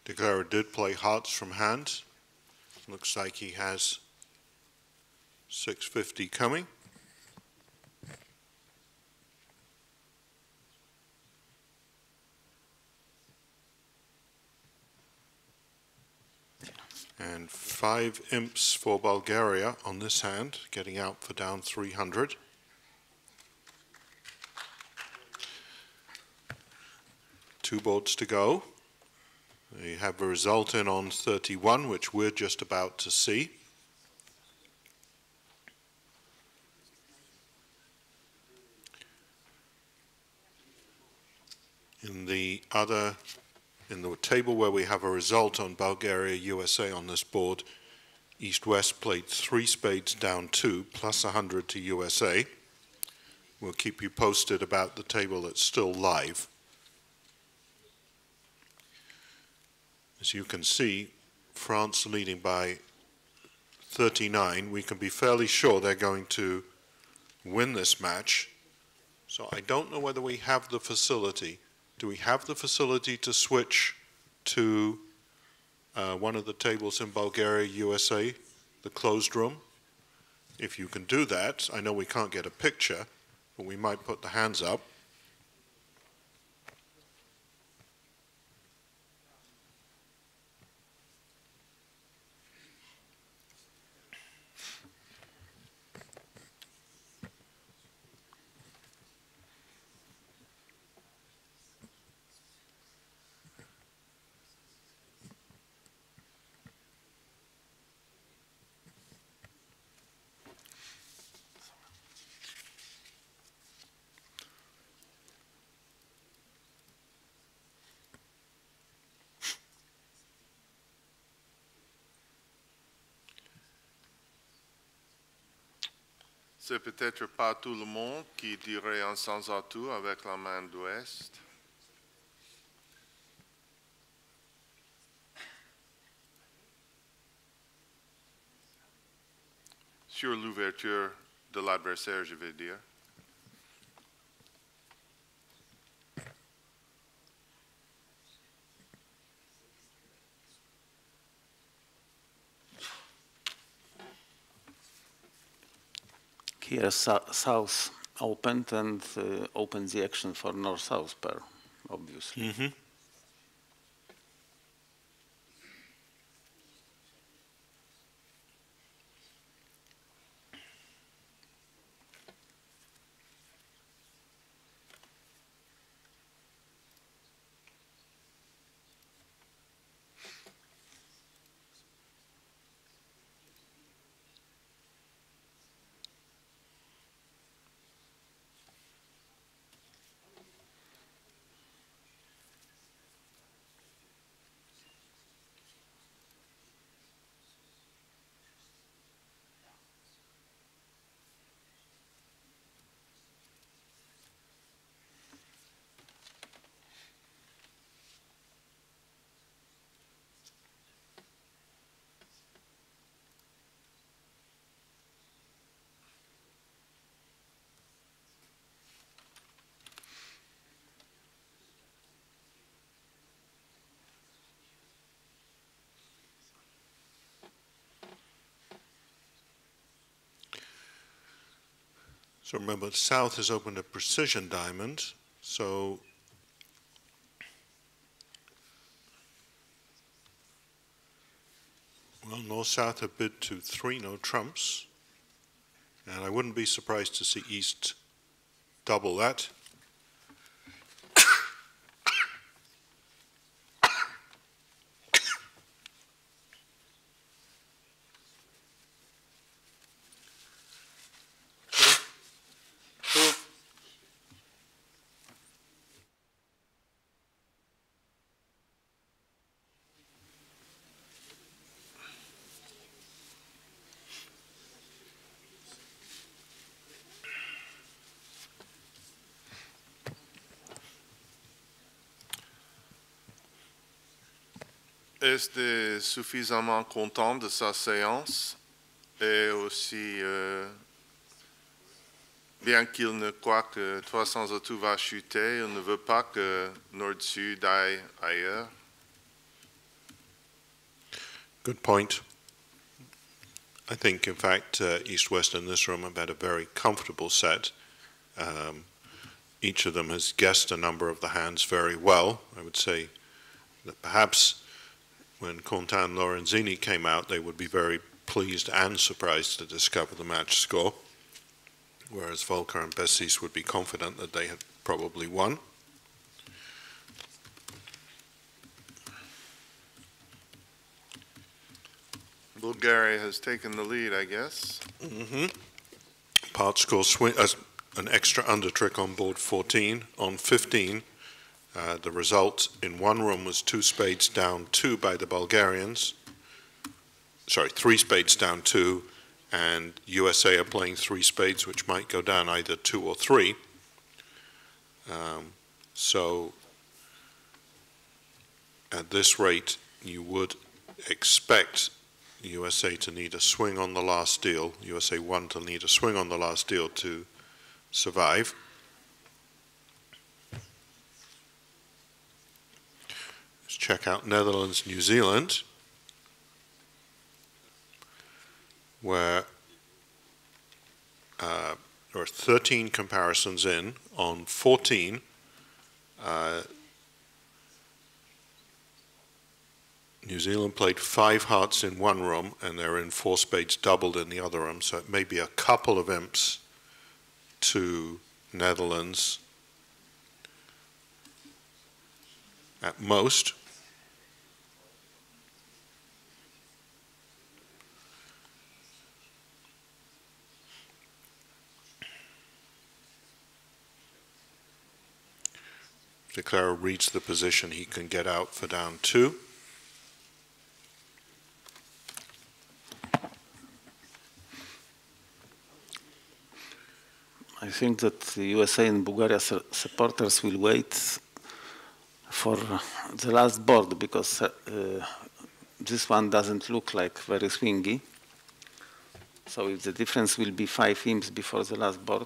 Declarer did play hearts from hand. Looks like he has 650 coming. And 5 imps for Bulgaria on this hand, getting out for down 300. Two boards to go. They have a result in on 31, which we're just about to see. In the table where we have a result on Bulgaria, USA on this board, East-West played 3 spades down 2, plus 100 to USA. We'll keep you posted about the table that's still live. As you can see, France leading by 39. We can be fairly sure they're going to win this match. So I don't know whether we have the facility. Do we have the facility to switch to one of the tables in Bulgaria, USA, the closed room? If you can do that, I know we can't get a picture, but we might put the hands up. C'est peut-être pas tout le monde qui dirait un sans atout avec la main d'ouest. sur l'ouverture de l'adversaire, je vais dire. Here south opened and opened the action for north-south pair, obviously. Mm-hmm. So remember, South has opened a precision diamond, so well, North-South have bid to 3 no trumps, and I wouldn't be surprised to see East double that. Est suffisamment content de sa séance et aussi, bien qu'il ne croit que 300 atouts va chuter, il ne veut pas que Nord-Sud aille ailleurs. Good point. I think, in fact, East-West in this room have had a very comfortable set. Each of them has guessed a number of the hands very well. I would say that perhaps when Contan and Lorenzini came out, they would be very pleased and surprised to discover the match score, whereas Volker and Bessis would be confident that they had probably won. Bulgaria has taken the lead, I guess. Mm-hmm. Part score swing, an extra under trick on board 14. On 15, the result in one room was 2 spades down 2 by the Bulgarians. Sorry, 3 spades down 2, and USA are playing 3 spades, which might go down either 2 or 3. So at this rate, you would expect USA to need a swing on the last deal, USA 1 to need a swing on the last deal to survive. Let's check out Netherlands, New Zealand, where there are 13 comparisons in. On 14, New Zealand played 5 hearts in one room, and they're in 4 spades doubled in the other room, so it may be a couple of imps to Netherlands at most. If the declarer reads the position, he can get out for down 2. I think that the USA and Bulgaria supporters will wait for the last board because this one doesn't look like very swingy. So if the difference will be 5 imps before the last board,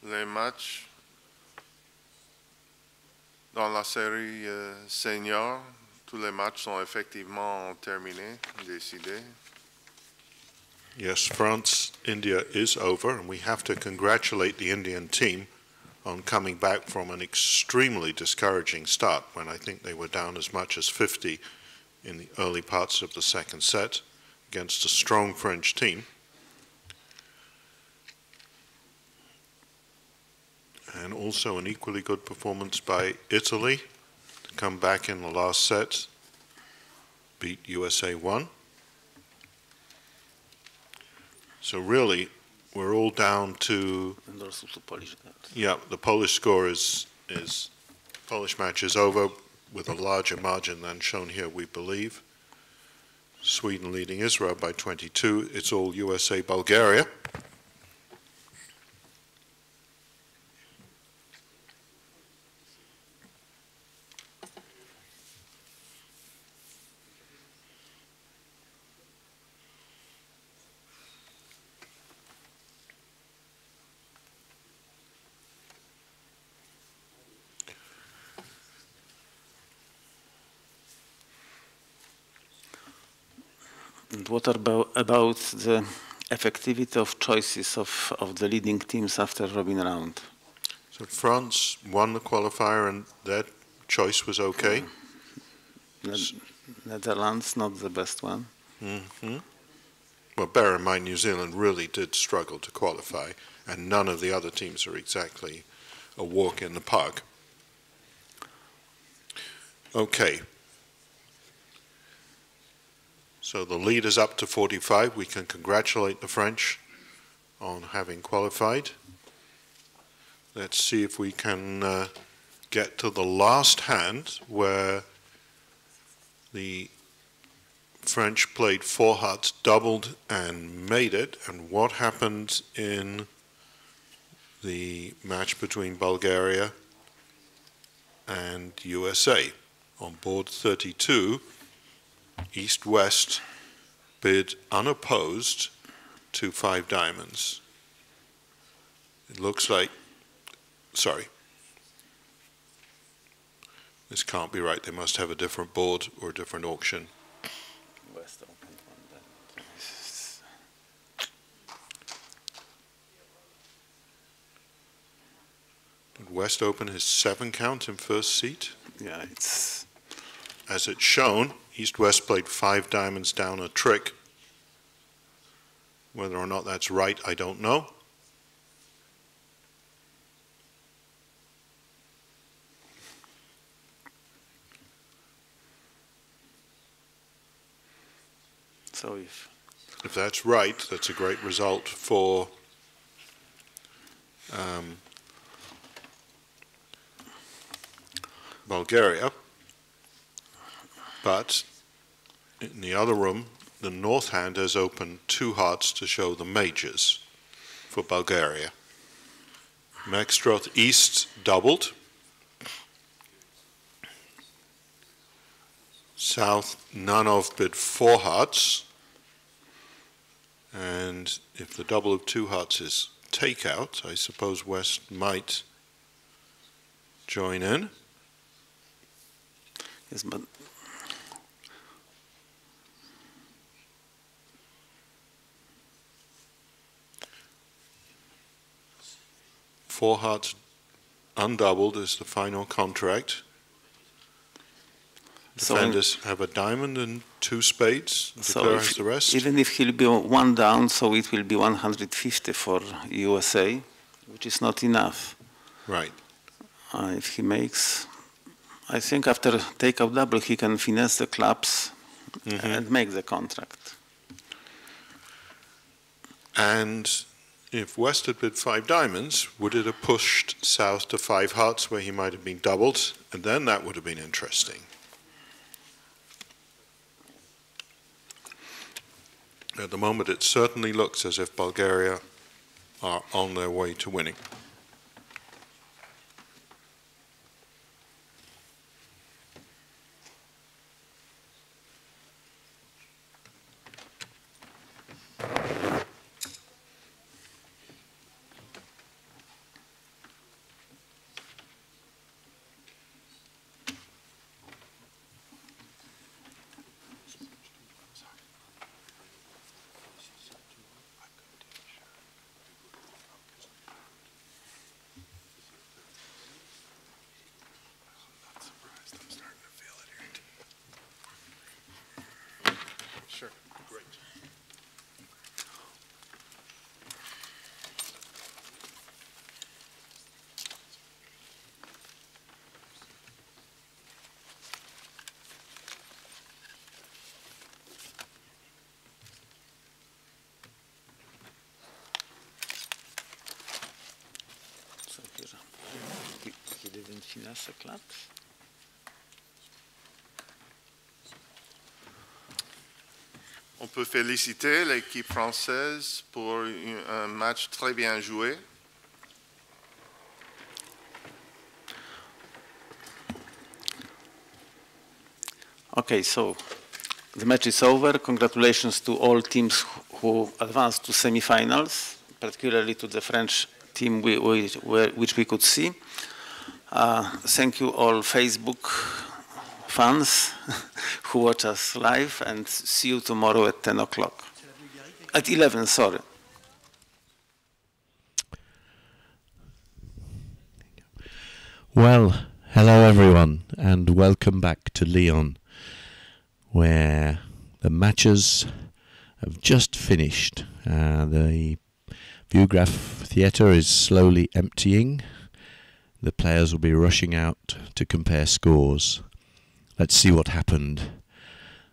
Les matchs dans la série senior, tous les matchs sont effectivement terminés, décidés. Yes, France-India is over, and we have to congratulate the Indian team on coming back from an extremely discouraging start when I think they were down as much as 50 in the early parts of the second set against a strong French team. And also an equally good performance by Italy to come back in the last set, beat USA 1. So really, we're all down to, and also to Polish guys. yeah, the Polish score Polish match is over with a larger margin than shown here, we believe. Sweden leading Israel by 22. It's all USA, Bulgaria. And what about the effectivity of choices of the leading teams after Robin round? So France won the qualifier and that choice was okay. Netherlands, not the best one. Mm-hmm. Well, bear in mind, New Zealand really did struggle to qualify, and none of the other teams are exactly a walk in the park. Okay. So the lead is up to 45. We can congratulate the French on having qualified. Let's see if we can get to the last hand where the French played 4 hearts, doubled and made it. And what happened in the match between Bulgaria and USA? On board 32, East-West bid unopposed to 5 diamonds. It looks like, sorry, this can't be right. They must have a different board or a different auction. West opened one. West Open has 7 count in first seat. Yeah, it's... As it's shown, East-West played 5 diamonds down a trick. Whether or not that's right, I don't know. So if that's right, that's a great result for Bulgaria. But in the other room, the north hand has opened 2 hearts to show the majors for Bulgaria. Maxstroth East doubled. South, none of bid 4 hearts. And if the double of 2 hearts is takeout, I suppose West might join in. yes, but 4 hearts undoubled is the final contract. Defenders have a diamond and 2 spades. Declare as the rest. Even if he'll be 1 down, so it will be 150 for USA, which is not enough. Right. If he makes, I think after takeout double, he can finesse the clubs and make the contract. And if West had bid 5 diamonds, would it have pushed South to 5 hearts where he might have been doubled? And then that would have been interesting. At the moment, it certainly looks as if Bulgaria are on their way to winning. He didn't finish the claps. On peut féliciter l'équipe française pour un match très bien joué. Okay, so the match is over. Congratulations to all teams who advanced to semifinals, particularly to the French team which we could see. Thank you all Facebook fans who watch us live, and see you tomorrow at 10 o'clock. At 11, sorry. Well, hello everyone, and welcome back to Lyon, where the matches have just finished. The Biograph Theatre is slowly emptying. The players will be rushing out to compare scores. Let's see what happened,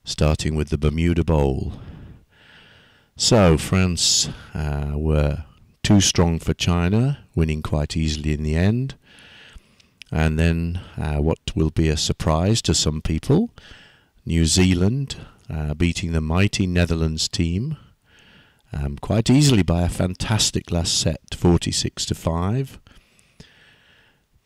starting with the Bermuda Bowl. So, France were too strong for China, winning quite easily in the end. And then what will be a surprise to some people, New Zealand beating the mighty Netherlands team quite easily by a fantastic last set, 46-5.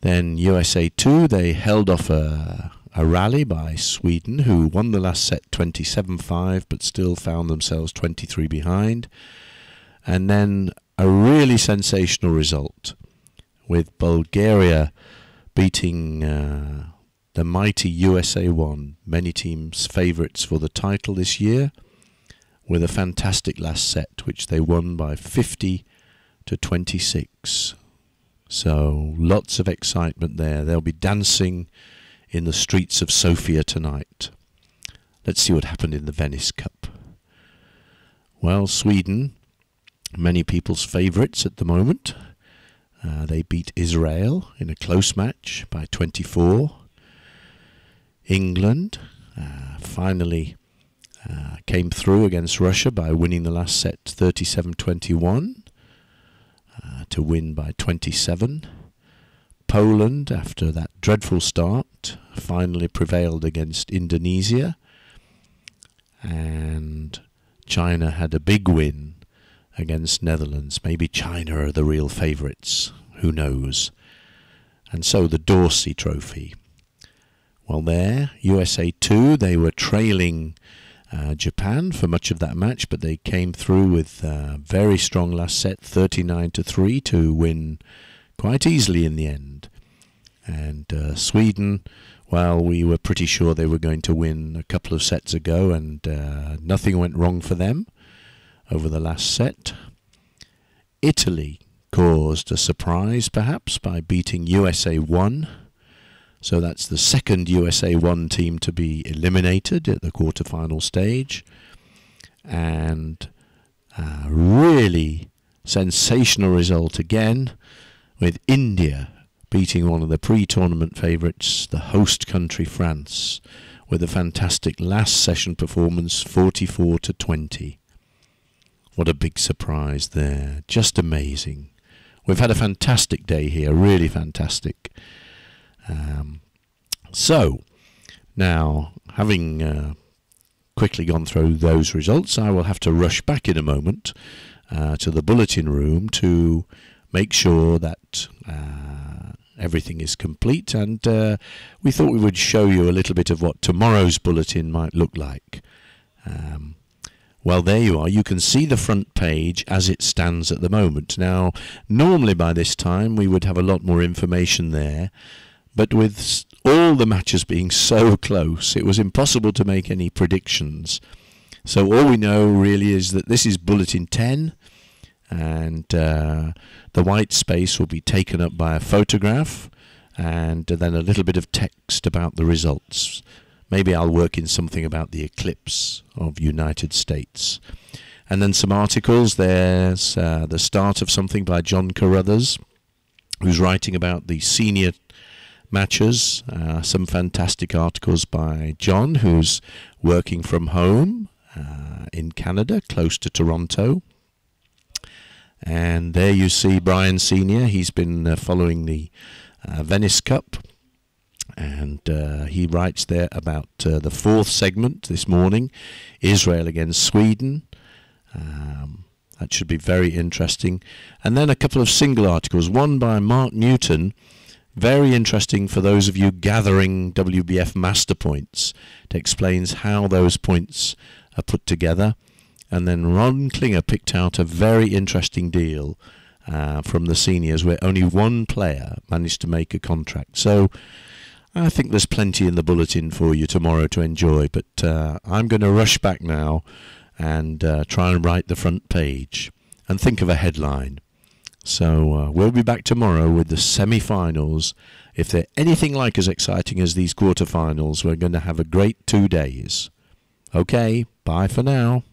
Then USA 2, they held off a rally by Sweden, who won the last set 27-5, but still found themselves 23 behind. And then a really sensational result, with Bulgaria beating the mighty USA 1, many teams' favourites for the title this year, with a fantastic last set, which they won by 50-26. So lots of excitement there. They'll be dancing in the streets of Sofia tonight. Let's see what happened in the Venice Cup. Well, Sweden, many people's favourites at the moment. They beat Israel in a close match by 24. England finally came through against Russia by winning the last set 37-21 to win by 27. Poland, after that dreadful start, finally prevailed against Indonesia. And China had a big win against Netherlands. Maybe China are the real favourites. Who knows? And so the Dorsey Trophy. Well, there, USA 2, they were trailing Japan for much of that match, but they came through with a very strong last set, 39-3, to win quite easily in the end. And Sweden, well, we were pretty sure they were going to win a couple of sets ago, and nothing went wrong for them over the last set. Italy caused a surprise, perhaps, by beating USA 1. So that's the second USA 1 team to be eliminated at the quarter-final stage. And a really sensational result again, with India beating one of the pre-tournament favourites, the host country France, with a fantastic last session performance, 44-20. What a big surprise there. Just amazing. We've had a fantastic day here, really fantastic. So, now, having quickly gone through those results, I will have to rush back in a moment to the bulletin room to make sure that everything is complete, and we thought we would show you a little bit of what tomorrow's bulletin might look like. Well, there you are. You can see the front page as it stands at the moment. Now, normally by this time we would have a lot more information there, but with all the matches being so close, it was impossible to make any predictions. So all we know really is that this is Bulletin 10, and the white space will be taken up by a photograph and then a little bit of text about the results. Maybe I'll work in something about the eclipse of United States. And then some articles. There's the start of something by John Carruthers, who's writing about the senior matches. Some fantastic articles by John, who's working from home in Canada, close to Toronto. And there you see Brian Senior. He's been following the Venice Cup, and he writes there about the fourth segment this morning, Israel against Sweden. That should be very interesting. And then a couple of single articles, one by Mark Newton, very interesting for those of you gathering WBF master points. It explains how those points are put together. And then Ron Klinger picked out a very interesting deal from the seniors where only one player managed to make a contract. So I think there's plenty in the bulletin for you tomorrow to enjoy, but I'm going to rush back now and try and write the front page and think of a headline. So we'll be back tomorrow with the semi-finals. If they're anything like as exciting as these quarter-finals, we're going to have a great 2 days. Okay, bye for now.